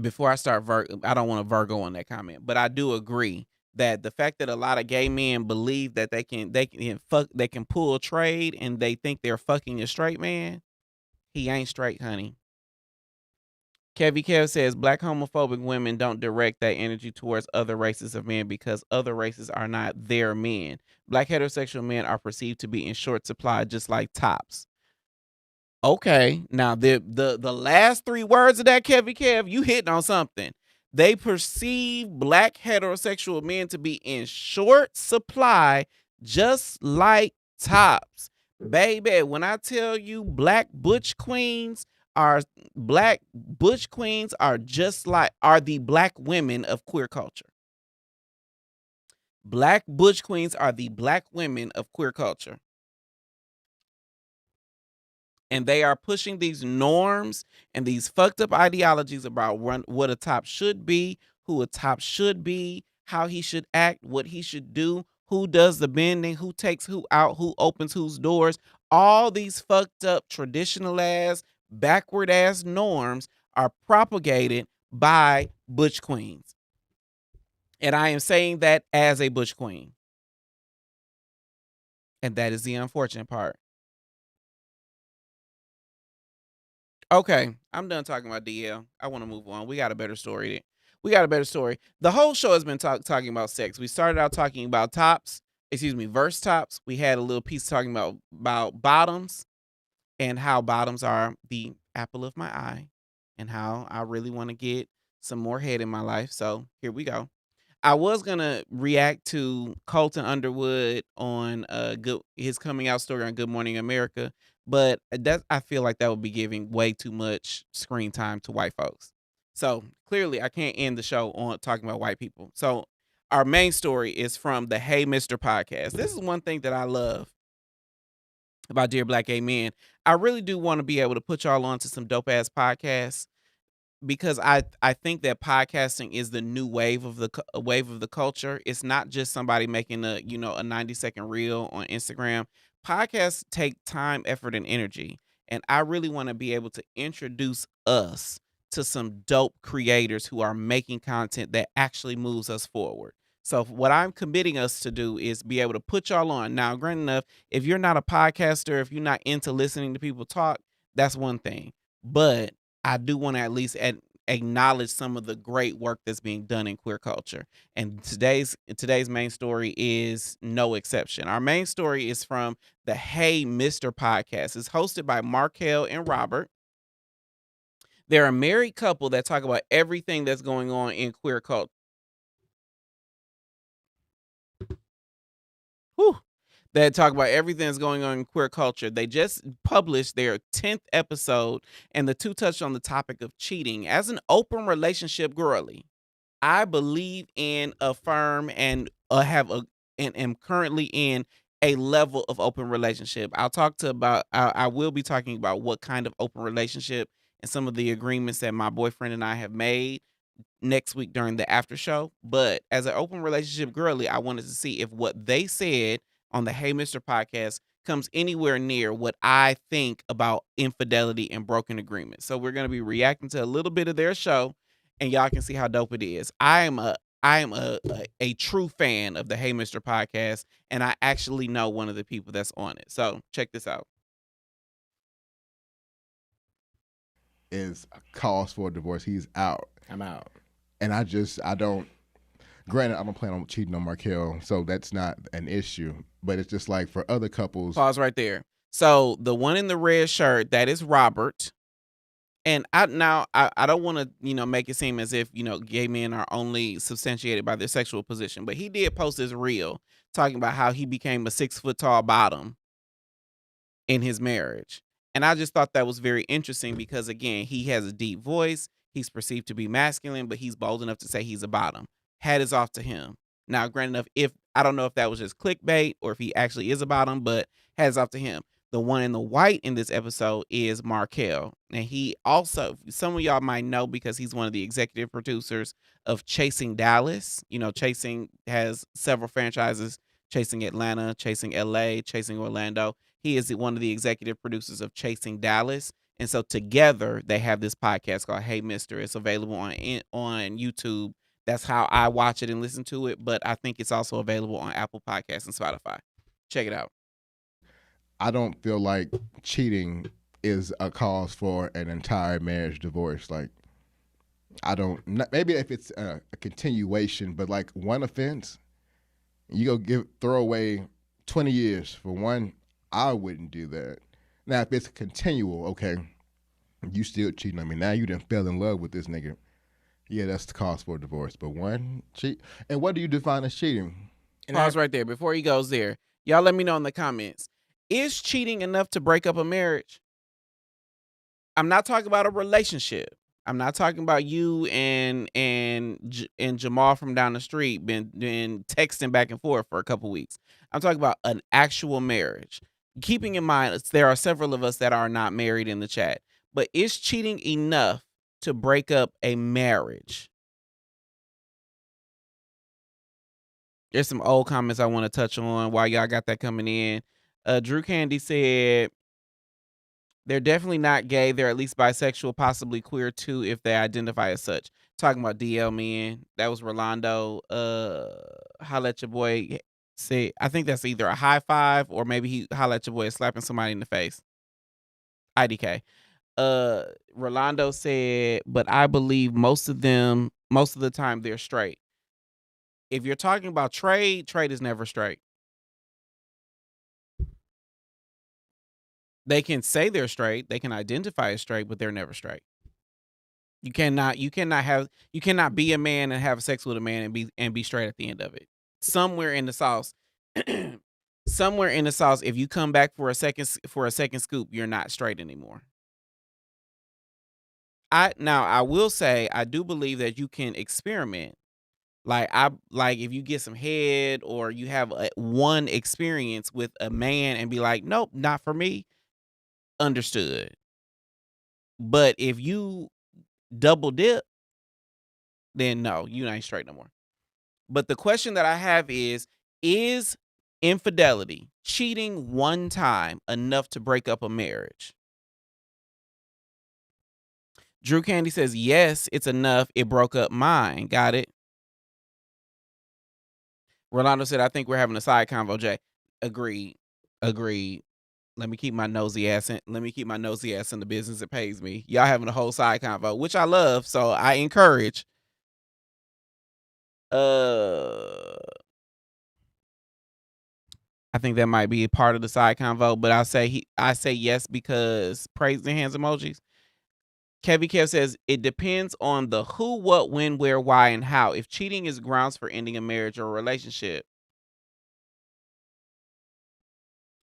S1: Before I start, I don't want to Virgo on that comment, but I do agree that the fact that a lot of gay men believe that they can pull trade and they think they're fucking a straight man, he ain't straight, honey. Kevy Kev says black homophobic women don't direct that energy towards other races of men because other races are not their men. Black heterosexual men are perceived to be in short supply, just like tops. Okay, now the last three words of that, Kevy Kev, you hitting on something. They perceive black heterosexual men to be in short supply, just like tops. Baby, when I tell you black butch queens are just like are the black women of queer culture. Black butch queens are the black women of queer culture. And they are pushing these norms and these fucked up ideologies about what a top should be, who a top should be, how he should act, what he should do, who does the bending, who takes who out, who opens whose doors. All these fucked up traditional ass, backward ass norms are propagated by butch queens. And I am saying that as a butch queen. And that is the unfortunate part. Okay, I'm done talking about DL. I want to move on. We got a better story. The whole show has been talking about sex. We started out talking about verse tops. We had a little piece talking about bottoms and how bottoms are the apple of my eye and how I really want to get some more head in my life. So here we go. I was going to react to Colton Underwood on his coming out story on Good Morning America, but I feel like that would be giving way too much screen time to white folks. So clearly I can't end the show on talking about white people. So our main story is from the Hey Mr. podcast. This is one thing that I love about Dear Black Gay Men. I really do want to be able to put y'all on to some dope ass podcasts, because I think that podcasting is the new wave of the culture. It's not just somebody making a 90-second reel on Instagram. Podcasts take time, effort, and energy. And I really want to be able to introduce us to some dope creators who are making content that actually moves us forward. So what I'm committing us to do is be able to put y'all on. Now, granted enough, if you're not a podcaster, if you're not into listening to people talk, that's one thing. But I do want to at least acknowledge some of the great work that's being done in queer culture. And today's main story is no exception. Our main story is from the Hey Mr. podcast. It's hosted by Markel and Robert. They're a married couple that talk about everything that's going on in queer culture. That talk about everything that's going on in queer culture. They just published their 10th episode, and the two touched on the topic of cheating. As an open relationship girly, I believe in, affirm, and am currently in a level of open relationship. I will be talking about what kind of open relationship and some of the agreements that my boyfriend and I have made. next week during the after show. But as an open relationship girly, I wanted to see if what they said on the Hey Mr. podcast comes anywhere near what I think about infidelity and broken agreements. So we're going to be reacting to a little bit of their show, and y'all can see how dope it is. I am a true fan of the Hey Mr. podcast, and I actually know one of the people that's on it. So check this out.
S11: Is a cause for a divorce. He's out.
S8: I'm out.
S11: And I don't, granted, I don't plan on cheating on Markel, so that's not an issue. But it's just like for other couples.
S1: Pause right there. So the one in the red shirt, that is Robert. And I don't want to, make it seem as if, gay men are only substantiated by their sexual position. But he did post this reel talking about how he became a 6 foot tall bottom in his marriage. And I just thought that was very interesting because, again, he has a deep voice. He's perceived to be masculine, but he's bold enough to say he's a bottom. Hat is off to him. Now, granted enough, I don't know if that was just clickbait or if he actually is a bottom, but hat is off to him. The one in the white in this episode is Markel. And he also, some of y'all might know because he's one of the executive producers of Chasing Dallas. Chasing has several franchises, Chasing Atlanta, Chasing LA, Chasing Orlando. He is one of the executive producers of Chasing Dallas. And so together they have this podcast called Hey Mr. It's available on YouTube. That's how I watch it and listen to it. But I think it's also available on Apple Podcasts and Spotify. Check it out.
S11: I don't feel like cheating is a cause for an entire marriage divorce. Like, maybe if it's a continuation, but like one offense, you go throw away 20 years for one. I wouldn't do that. Now, if it's continual, okay, you still cheating on me. Now you done fell in love with this nigga. Yeah, that's the cause for a divorce. But one, cheat. And what do you define as cheating?
S1: Pause right there before he goes there. Y'all let me know in the comments. Is cheating enough to break up a marriage? I'm not talking about a relationship. I'm not talking about you and Jamal from down the street been texting back and forth for a couple weeks. I'm talking about an actual marriage. Keeping in mind, there are several of us that are not married in the chat. But is cheating enough to break up a marriage? There's some old comments I want to touch on while y'all got that coming in. Drew Candy said, they're definitely not gay. They're at least bisexual, possibly queer too, if they identify as such. Talking about DL men. That was Rolando. Holla at your boy. Say, I think that's either a high five or maybe he holla at your boy slapping somebody in the face. IDK. Rolando said, but I believe most of the time they're straight. If you're talking about trade is never straight. They can say they're straight, they can identify as straight, but they're never straight. You cannot be a man and have sex with a man and be straight at the end of it. Somewhere in the sauce, if you come back for a second scoop, you're not straight anymore. I will say I do believe that you can experiment. Like if you get some head or you have one experience with a man and be like, nope, not for me. Understood. But if you double dip, then no, you ain't straight no more. But the question that I have is infidelity, cheating one time, enough to break up a marriage? Drew Candy says, yes, it's enough. It broke up mine. Got it. Rolando said, I think we're having a side convo, Jay. Agreed. Let me keep my nosy ass in the business that pays me. Y'all having a whole side convo, which I love, so I encourage. I think that might be a part of the side convo, but I say yes because praise the hands emojis. Kevy Kev says it depends on the who, what, when, where, why, and how. If cheating is grounds for ending a marriage or a relationship.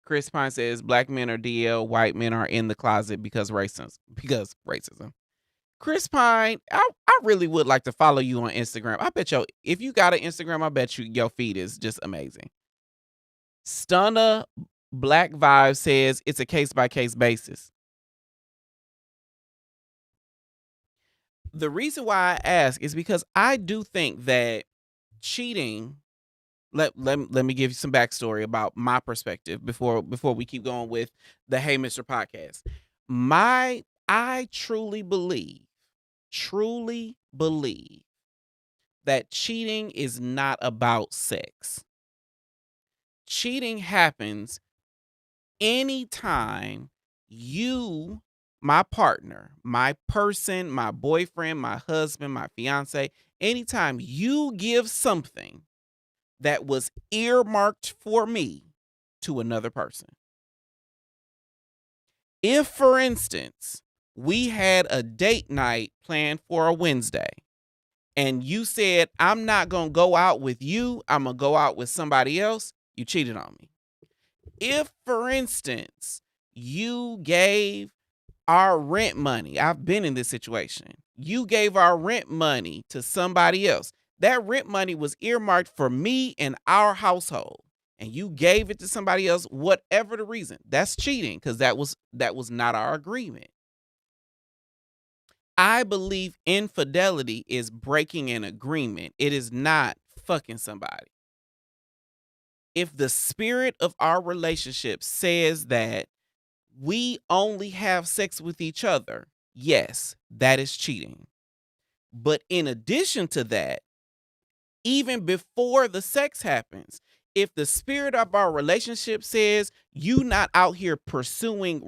S1: Chris Pine says black men are DL, white men are in the closet because racism. Chris Pine, I really would like to follow you on Instagram. I bet if you got an Instagram, I bet your feed is just amazing. Stunna Black Vibe says it's a case-by-case basis. The reason why I ask is because I do think that cheating. Let me give you some backstory about my perspective before we keep going with the Hey Mr. podcast. I truly believe that cheating is not about sex. Cheating happens anytime you, my partner, my person, my boyfriend, my husband, my fiance, anytime you give something that was earmarked for me to another person. If, for instance, we had a date night planned for a Wednesday, and you said, I'm not going to go out with you, I'm going to go out with somebody else, you cheated on me. If, for instance, you gave our rent money, I've been in this situation, you gave our rent money to somebody else. That rent money was earmarked for me and our household, and you gave it to somebody else, whatever the reason. That's cheating, because that was not our agreement. I believe infidelity is breaking an agreement. It is not fucking somebody. If the spirit of our relationship says that we only have sex with each other, yes, that is cheating. But in addition to that, even before the sex happens, if the spirit of our relationship says you not out here pursuing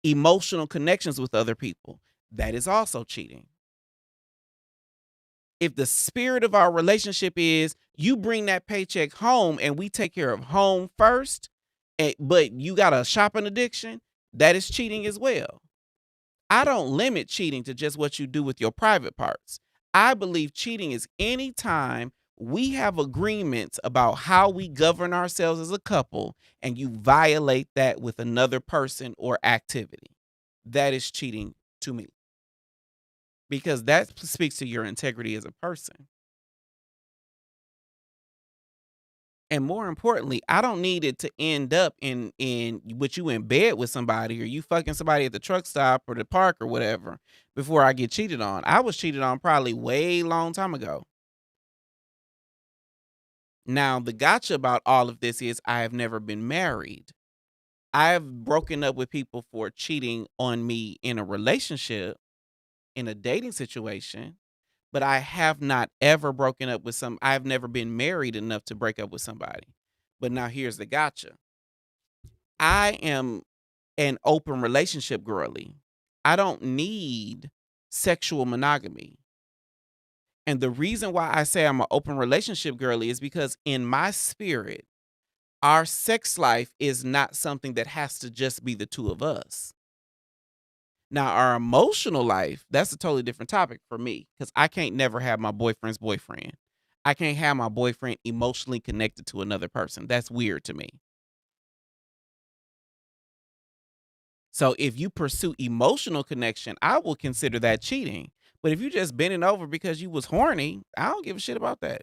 S1: emotional connections with other people, that is also cheating. If the spirit of our relationship is you bring that paycheck home and we take care of home first, but you got a shopping addiction, that is cheating as well. I don't limit cheating to just what you do with your private parts. I believe cheating is any time we have agreements about how we govern ourselves as a couple and you violate that with another person or activity. That is cheating to me. Because that speaks to your integrity as a person. And more importantly, I don't need it to end up in with you in bed with somebody or you fucking somebody at the truck stop or the park or whatever before I get cheated on. I was cheated on probably way long time ago. Now, the gotcha about all of this is I have never been married. I've broken up with people for cheating on me in a relationship, in a dating situation, but I have not ever broken up with I've never been married enough to break up with somebody. But now here's the gotcha. I am an open relationship girly. I don't need sexual monogamy. And the reason why I say I'm an open relationship girly is because in my spirit, our sex life is not something that has to just be the two of us. Now, our emotional life, that's a totally different topic for me because I can't never have my boyfriend's boyfriend. I can't have my boyfriend emotionally connected to another person. That's weird to me. So if you pursue emotional connection, I will consider that cheating. But if you just bending over because you was horny, I don't give a shit about that.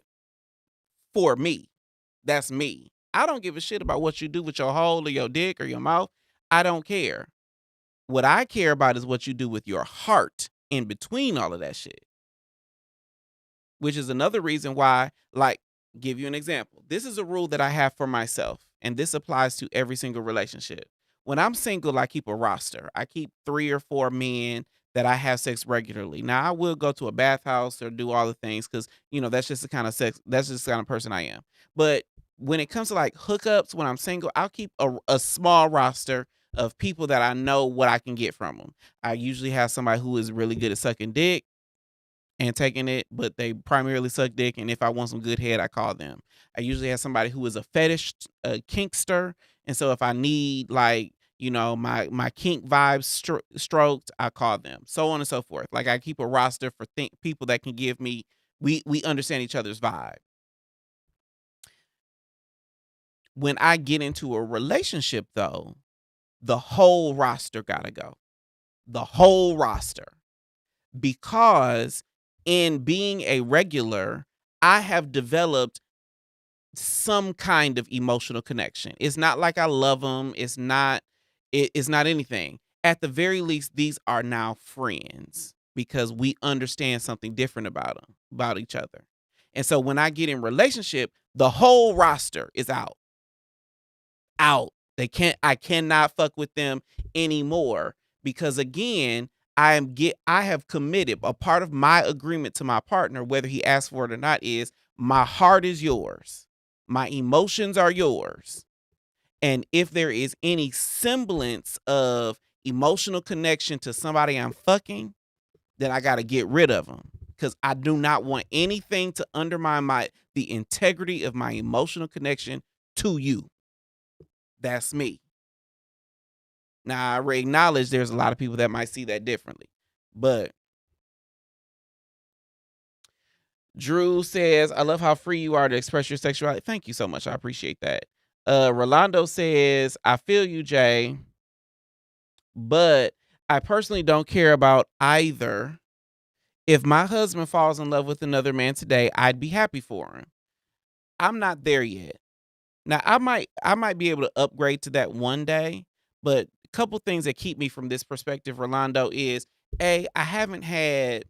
S1: For me, that's me. I don't give a shit about what you do with your hole or your dick or your mouth. I don't care. What I care about is what you do with your heart in between all of that shit. Which is another reason why, like, give you an example. This is a rule that I have for myself, and this applies to every single relationship. When I'm single, I keep a roster. I keep 3 or 4 men that I have sex regularly. Now, I will go to a bathhouse or do all the things because, you know, that's just the kind of sex, that's just the kind of person I am. But when it comes to like hookups, when I'm single, I'll keep a small roster of people that I know what I can get from them. I usually have somebody who is really good at sucking dick and taking it, but they primarily suck dick. And if I want some good head, I call them. I usually have somebody who is a fetish, a kinkster. And so if I need like, you know, my kink vibes stroked, I call them, so on and so forth. Like I keep a roster for people that can give me, we understand each other's vibe. When I get into a relationship though, the whole roster gotta go. The whole roster. Because in being a regular, I have developed some kind of emotional connection. It's not like I love them. It's not anything. At the very least, these are now friends. because we understand something different about each other. And so when I get in relationship, the whole roster is out. I cannot fuck with them anymore because again, I have committed. A part of my agreement to my partner, whether he asks for it or not, is my heart is yours. My emotions are yours. And if there is any semblance of emotional connection to somebody I'm fucking, then I got to get rid of them because I do not want anything to undermine the integrity of my emotional connection to you. That's me. Now, I acknowledge there's a lot of people that might see that differently. But Drew says, I love how free you are to express your sexuality. Thank you so much. I appreciate that. Rolando says, I feel you, Jay, but I personally don't care about either. If my husband falls in love with another man today, I'd be happy for him. I'm not there yet. Now, I might be able to upgrade to that one day, but a couple things that keep me from this perspective, Rolando, is I haven't had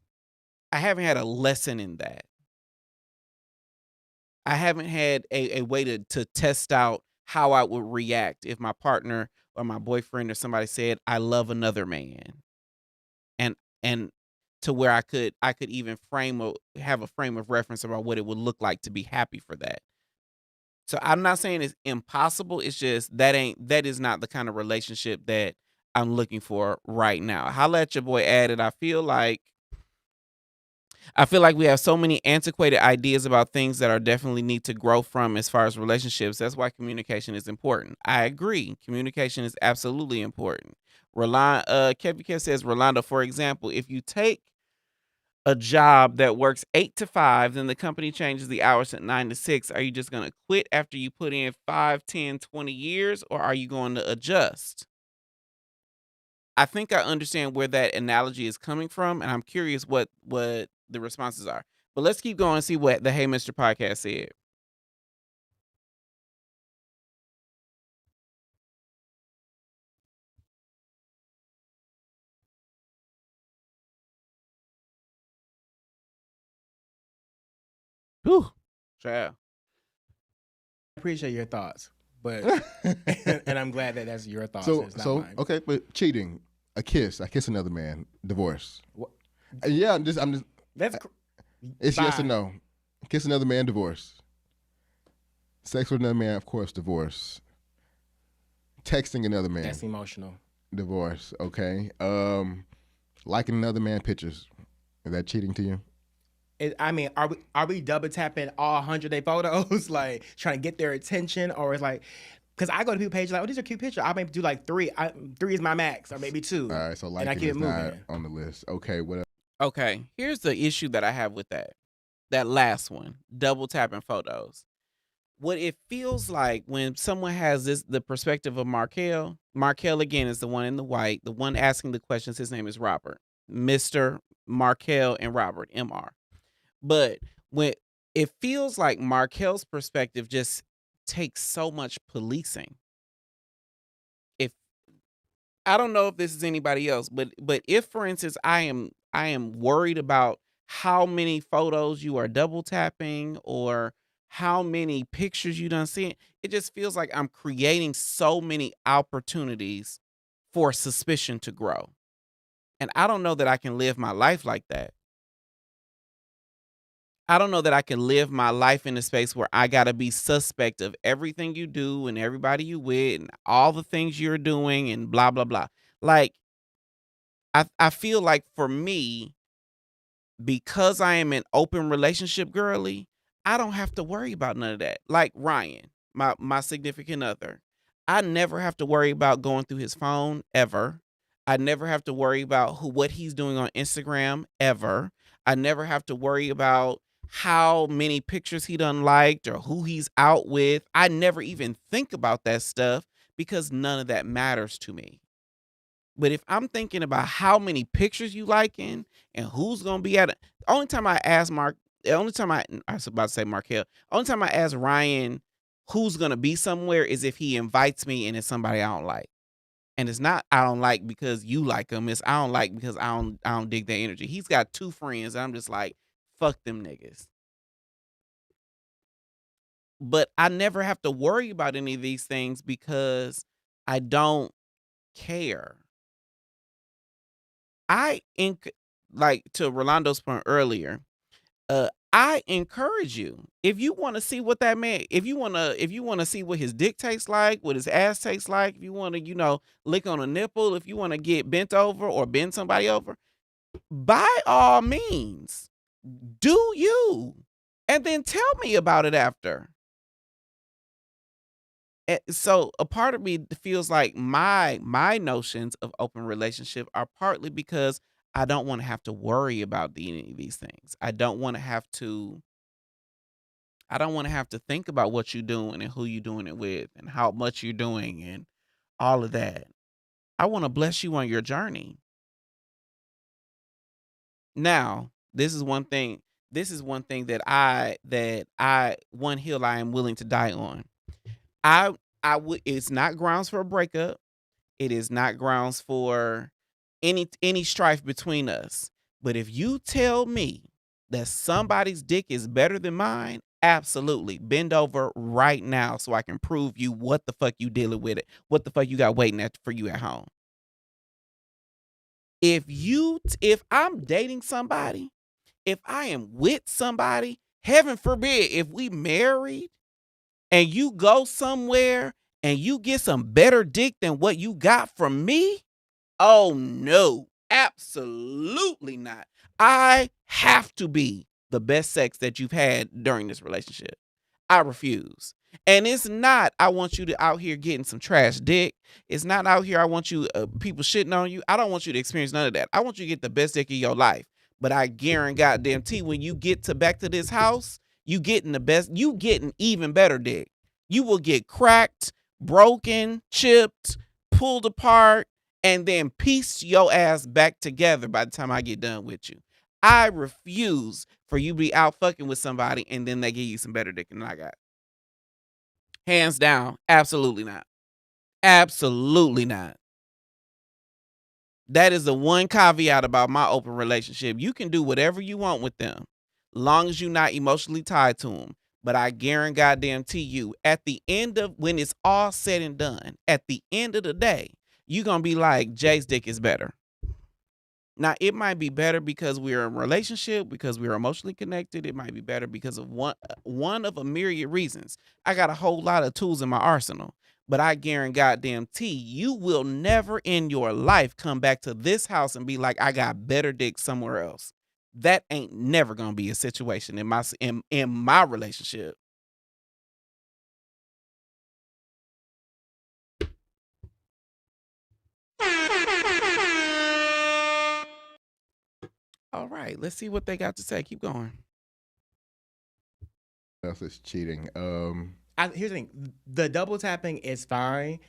S1: a lesson in that. I haven't had a way to test out how I would react if my partner or my boyfriend or somebody said, I love another man. And to where I could even have a frame of reference about what it would look like to be happy for that. So I'm not saying it's impossible. It's just that is not the kind of relationship that I'm looking for right now. Holla at your boy added, I feel like we have so many antiquated ideas about things that are definitely need to grow from as far as relationships. That's why communication is important. I agree. Communication is absolutely important. Kevin Kev says, Rolando, for example, if you take a job that works 8 to 5, then the company changes the hours at 9 to 6. Are you just going to quit after you put in 5, 10, 20 years, or are you going to adjust? I think I understand where that analogy is coming from, and I'm curious what the responses are. But let's keep going and see what the Hey Mr. podcast said. Whew. Child.
S12: I appreciate your thoughts, but and I'm glad that that's your thoughts.
S11: So
S12: it's not mine.
S11: Okay, but cheating, I kiss another man, divorce. What? Yeah, I'm just.
S12: That's
S11: it's yes or no. Kiss another man, divorce. Sex with another man, of course, divorce. Texting another man,
S12: that's emotional.
S11: Divorce. Okay. Liking another man pictures, is that cheating to you?
S12: Are we double tapping all 100 of their photos, like trying to get their attention, or it's like, because I go to people's page like, oh, these are cute pictures. I may do like 3. 3 is my max, or maybe 2.
S11: All right, so
S12: and I
S11: liking
S12: keep
S11: is
S12: it
S11: not
S12: moving.
S11: on the list. Okay, what else?
S1: Okay, here's the issue that I have with that last one, double tapping photos. What it feels like when someone has the perspective of Markel again is the one in the white, the one asking the questions. His name is Robert, Mr. Markel and Robert, MR. But when it feels like Markel's perspective just takes so much policing. I don't know if this is anybody else, but if, for instance, I am worried about how many photos you are double tapping or how many pictures you done seen, it just feels like I'm creating so many opportunities for suspicion to grow. And I don't know that I can live my life like that. I don't know that I can live my life in a space where I got to be suspect of everything you do and everybody you with and all the things you're doing and blah, blah, blah. Like, I feel like for me, because I am an open relationship girly, I don't have to worry about none of that. Like Ryan, my significant other, I never have to worry about going through his phone ever. I never have to worry about what he's doing on Instagram ever. I never have to worry about how many pictures he done liked or who he's out with. I never even think about that stuff because none of that matters to me. But if I'm thinking about how many pictures you liking and who's going to be at it, the only time I ask I was about to say Markel, only time I ask Ryan who's going to be somewhere is if he invites me and it's somebody I don't like. And it's not I don't like because you like him. It's I don't like because I don't dig their energy. He's got 2 friends, and I'm just like, fuck them niggas. But I never have to worry about any of these things because I don't care. Like to Rolando's point earlier, I encourage you, if you want to see what that man, if you want to see what his dick tastes like, what his ass tastes like, if you want to, lick on a nipple, if you want to get bent over or bend somebody over, by all means, do you, and then tell me about it after. So a part of me feels like my notions of open relationship are partly because I don't want to have to worry about any of these things. I don't want to have to think about what you're doing and who you're doing it with and how much you're doing and all of that. I want to bless you on your journey. Now, this is one thing that one hill I am willing to die on. It's not grounds for a breakup. It is not grounds for any strife between us. But if you tell me that somebody's dick is better than mine, absolutely. Bend over right now so I can prove you what the fuck you dealing with it. What the fuck you got waiting for you at home. If I'm dating somebody, if I am with somebody, heaven forbid, if we married and you go somewhere and you get some better dick than what you got from me, oh no, absolutely not. I have to be the best sex that you've had during this relationship. I refuse. And it's not, I want you to out here getting some trash dick. It's not out here, I want you, people shitting on you. I don't want you to experience none of that. I want you to get the best dick of your life. But I guarantee when you get back to this house, you getting even better dick. You will get cracked, broken, chipped, pulled apart, and then piece your ass back together by the time I get done with you. I refuse for you to be out fucking with somebody and then they give you some better dick than I got. Hands down, absolutely not. Absolutely not. That is the one caveat about my open relationship. You can do whatever you want with them, long as you're not emotionally tied to them. But I guarantee you, at the end of when it's all said and done, at the end of the day, you're going to be like, Jay's dick is better. Now, it might be better because we're in a relationship, because we're emotionally connected. It might be better because of one of a myriad reasons. I got a whole lot of tools in my arsenal. But I guarantee you will never in your life come back to this house and be like, I got better dick somewhere else. That ain't never gonna be a situation in my relationship. All right, let's see what they got to say. Keep going.
S11: That's just cheating.
S12: Here's the thing: the double tapping is fine,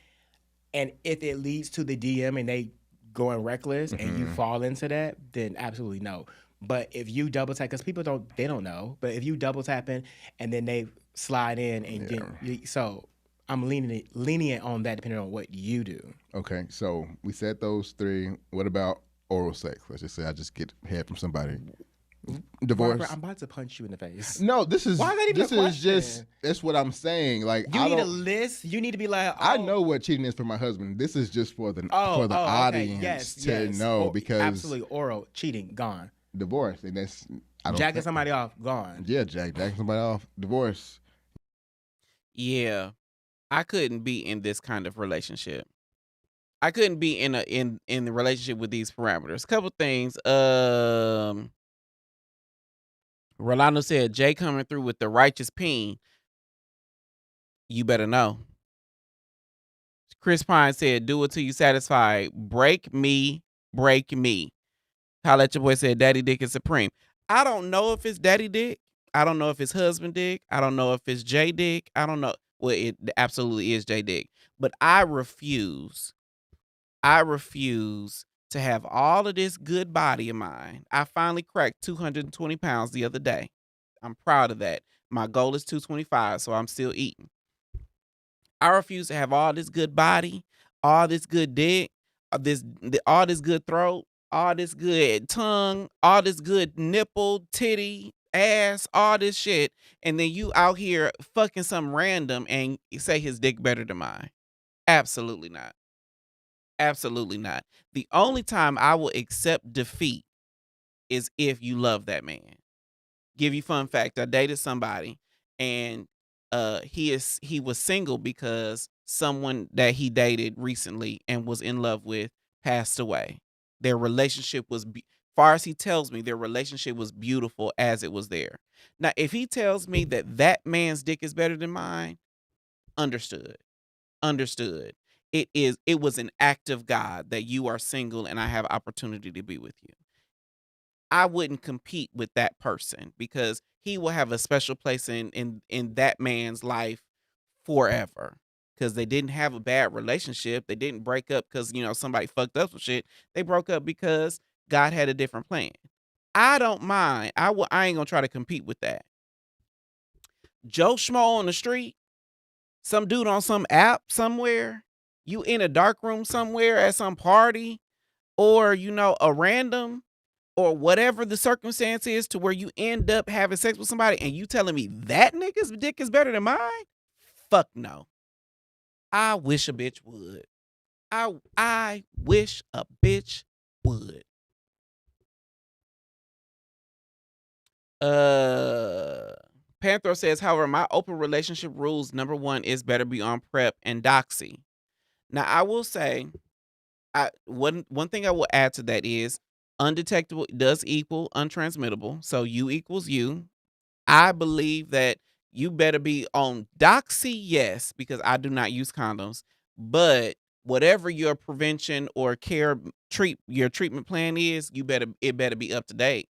S12: and if it leads to the DM and they going reckless and you fall into that, then absolutely no. But if you double tap, because people don't know, but if you double tapping and then they slide in and so I'm lenient on that depending on what you do.
S11: Okay, so we said those 3. What about oral sex? Let's just say I just get head from somebody. Divorce.
S12: Barbara, I'm about to punch you in the face.
S11: No, this is
S12: why is that even a question?
S11: That's what I'm saying. Like
S12: you need a list. You need to be like,
S11: I know what cheating is for my husband. This is just for the audience to know because
S12: absolutely oral cheating gone.
S11: Divorce and that's
S12: jacking somebody off gone.
S11: Yeah, jacking somebody off. Divorce.
S1: Yeah, I couldn't be in this kind of relationship. I couldn't be in the relationship with these parameters. Couple things. Rolando said, Jay coming through with the righteous peen. You better know. Chris Pine said, do it till you satisfied. Break me. Holla at your boy said, Daddy Dick is supreme. I don't know if it's Daddy Dick. I don't know if it's husband Dick. I don't know if it's Jay Dick. I don't know. Well, it absolutely is Jay Dick. But I refuse to have all of this good body of mine. I finally cracked 220 pounds the other day. I'm proud of that. My goal is 225, so I'm still eating. I refuse to have all this good body, all this good dick, all this good throat, all this good tongue, all this good nipple, titty, ass, all this shit, and then you out here fucking some random and say his dick better than mine. Absolutely not. Absolutely not. The only time I will accept defeat is if you love that man. Give you fun fact, I dated somebody and he was single because someone that he dated recently and was in love with passed away. Their relationship was far as he tells me, their relationship was beautiful as it was there. Now, if he tells me that that man's dick is better than mine, understood. It was an act of God that you are single and I have opportunity to be with you. I wouldn't compete with that person because he will have a special place in that man's life forever. Because they didn't have a bad relationship. They didn't break up because, somebody fucked up some shit. They broke up because God had a different plan. I don't mind. I ain't gonna try to compete with that. Joe Schmo on the street, some dude on some app somewhere, you in a dark room somewhere at some party, or a random, or whatever the circumstance is to where you end up having sex with somebody and you telling me that nigga's dick is better than mine? Fuck no. I wish a bitch would. I wish a bitch would. Panther says, however, my open relationship rules, number 1 is better be on PrEP and Doxy. Now, I will say, one thing I will add to that is undetectable does equal untransmittable. So you equals you. I believe that you better be on Doxy, yes, because I do not use condoms. But whatever your prevention or your treatment plan is, it better be up to date.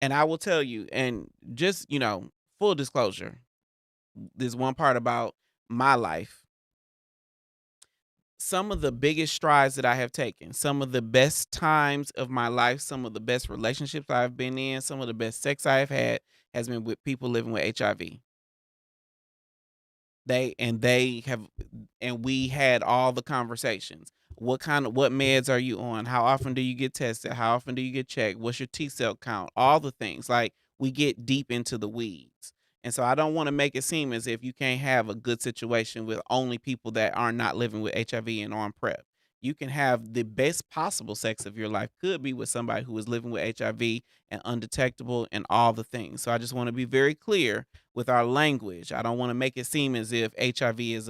S1: And I will tell you, and just, full disclosure, there's one part about my life. Some of the biggest strides that I have taken, some of the best times of my life, some of the best relationships I've been in, some of the best sex I have had has been with people living with HIV. We had all the conversations. What meds are you on? How often do you get tested? How often do you get checked? What's your T cell count? All the things. Like, we get deep into the weeds. And so I don't want to make it seem as if you can't have a good situation with only people that are not living with HIV and on PrEP. You can have the best possible sex of your life could be with somebody who is living with HIV and undetectable and all the things. So I just want to be very clear with our language. I don't want to make it seem as if HIV is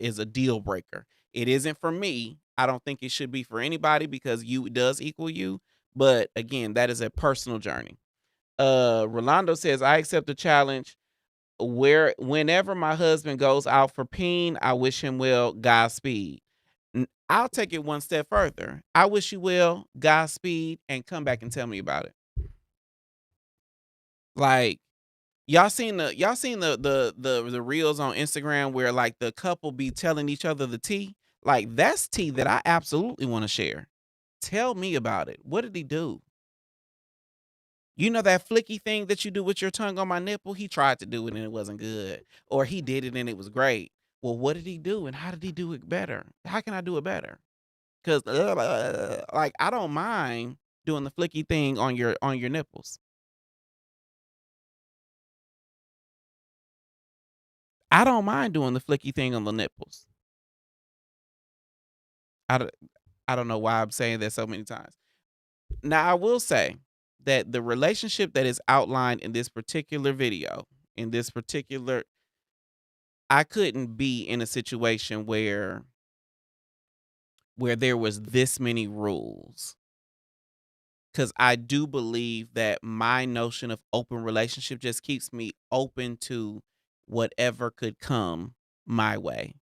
S1: a deal breaker. It isn't for me. I don't think it should be for anybody because you does equal you. But again, that is a personal journey. Rolando says, I accept the challenge. Whenever my husband goes out for peen, I wish him well, Godspeed. I'll take it one step further. I wish you well, Godspeed, and come back and tell me about it. Like, y'all seen the reels on Instagram where like the couple be telling each other the tea? Like, that's tea that I absolutely want to share. Tell me about it. What did he do? You know that flicky thing that you do with your tongue on my nipple? He tried to do it and it wasn't good. Or he did it and it was great. Well, what did he do and how did he do it better? How can I do it better? Because like, I don't mind doing the flicky thing on your nipples. I don't mind doing the flicky thing on the nipples. I don't know why I'm saying that so many times. Now, I will say that the relationship that is outlined in this particular video, I couldn't be in a situation where there was this many rules. Because I do believe that my notion of open relationship just keeps me open to whatever could come my way.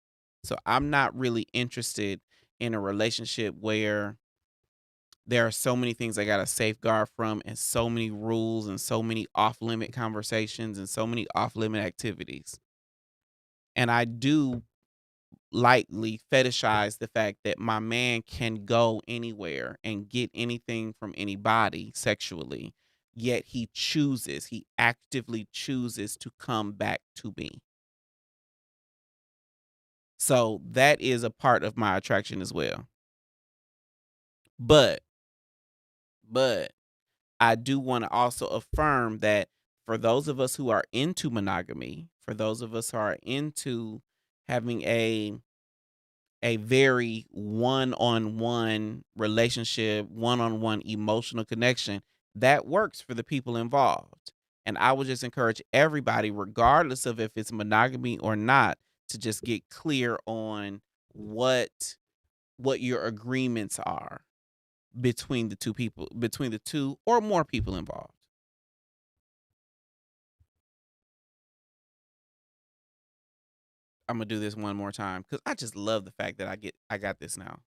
S1: So I'm not really interested in a relationship where there are so many things I got to safeguard from and so many rules and so many off-limit conversations and so many off-limit activities. And I do lightly fetishize the fact that my man can go anywhere and get anything from anybody sexually, yet he actively chooses to come back to me. So that is a part of my attraction as well. But I do want to also affirm that for those of us who are into monogamy, for those of us who are into having a very one-on-one relationship, one-on-one emotional connection, that works for the people involved. And I would just encourage everybody, regardless of if it's monogamy or not, to just get clear on what your agreements are between the two or more people involved. I'm gonna do this one more time because I just love the fact that I got this now.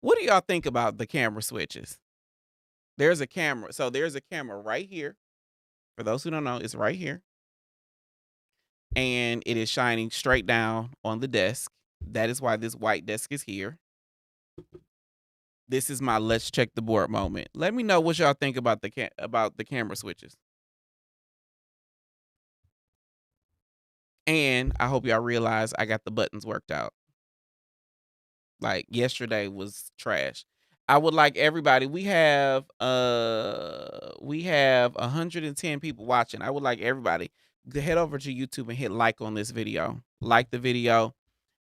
S1: What do y'all think about the camera switches? There's a camera. So there's a camera right here. For those who don't know, it's right here. And it is shining straight down on the desk. That is why this white desk is here. This is my let's check the board moment. Let me know what y'all think about the camera switches. And I hope y'all realize I got the buttons worked out. Like yesterday was trash. I would like everybody. We have 110 people watching. I would like everybody to head over to YouTube and hit like on this video. Like the video,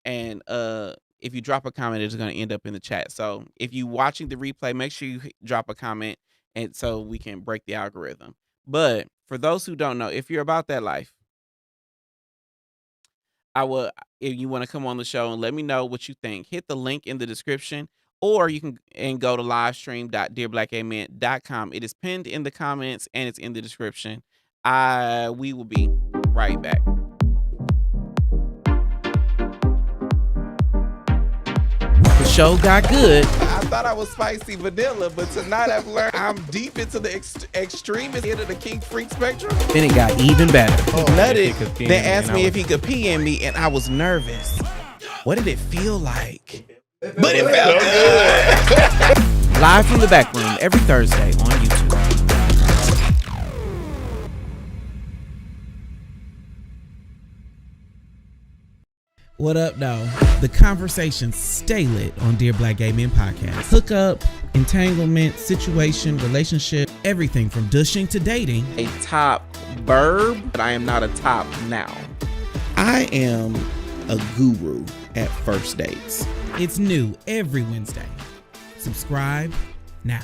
S1: and if you drop a comment, it's going to end up in the chat. So if you're watching the replay, make sure you drop a comment, and so we can break the algorithm. But for those who don't know, if you're about that life, if you want to come on the show and let me know what you think, hit the link in the description, or you can go to livestream.dearblackgaymen.com. It is pinned in the comments and it's in the description. We will be right back. The show got good. I thought I was spicy vanilla, but tonight I've learned I'm deep into the extremist end of the kink freak spectrum.
S12: Then it got even better.
S1: He nutted, then asked me if he could pee in me, and I was nervous. What did it feel like? But it felt good. Live from the back room every Thursday on YouTube. What up, though? The conversations stay lit on Dear Black Gay Men podcast. Hookup, entanglement, situation, relationship, everything from dushing to dating. A top verb, but I am not a top noun. I am a guru at first dates. It's new every Wednesday. Subscribe now.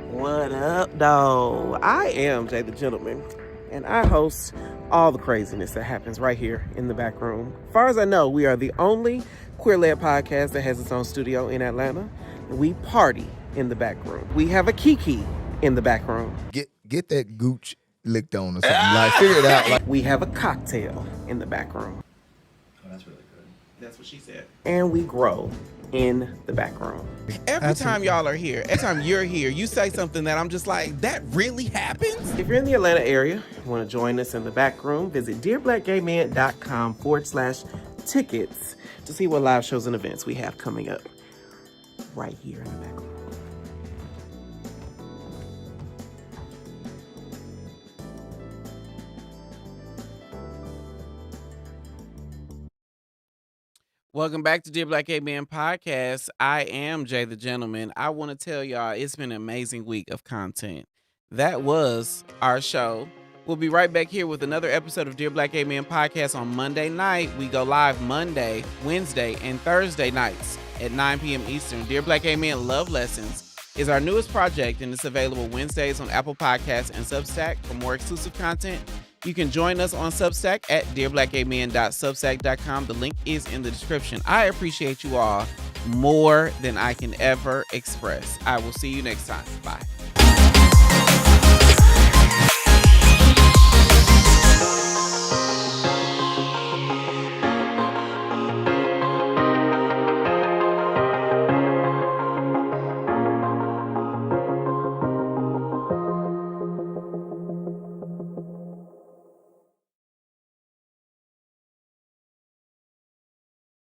S1: What up, though? I am Jay the Gentleman, and I host all the craziness that happens right here in the back room. As far as I know, we are the only queer-led podcast that has its own studio in Atlanta. We party in the back room. We have a Kiki in the back room.
S8: Get that gooch licked on or something. Like, figure it out. Like,
S1: we have a cocktail in the back room.
S9: Oh, that's really good.
S1: That's what she said. And we grow in the back room. Every time y'all are here, every time you're here, you say something that I'm just like, that really happens? If you're in the Atlanta area, you want to join us in the back room, visit dearblackgaymen.com/tickets to see what live shows and events we have coming up right here in the back room. Welcome back to Dear Black Gay Men Podcast. I am Jay the Gentleman. I want to tell y'all it's been an amazing week of content. That was our show. We'll be right back here with another episode of Dear Black Gay Men Podcast on Monday night. We go live Monday, Wednesday, and Thursday nights at 9 p.m. Eastern. Dear Black Gay Men Love Lessons is our newest project, and it's available Wednesdays on Apple Podcasts and Substack. For more exclusive content, you can join us on Substack at dearblackgaymen.substack.com. The link is in the description. I appreciate you all more than I can ever express. I will see you next time. Bye.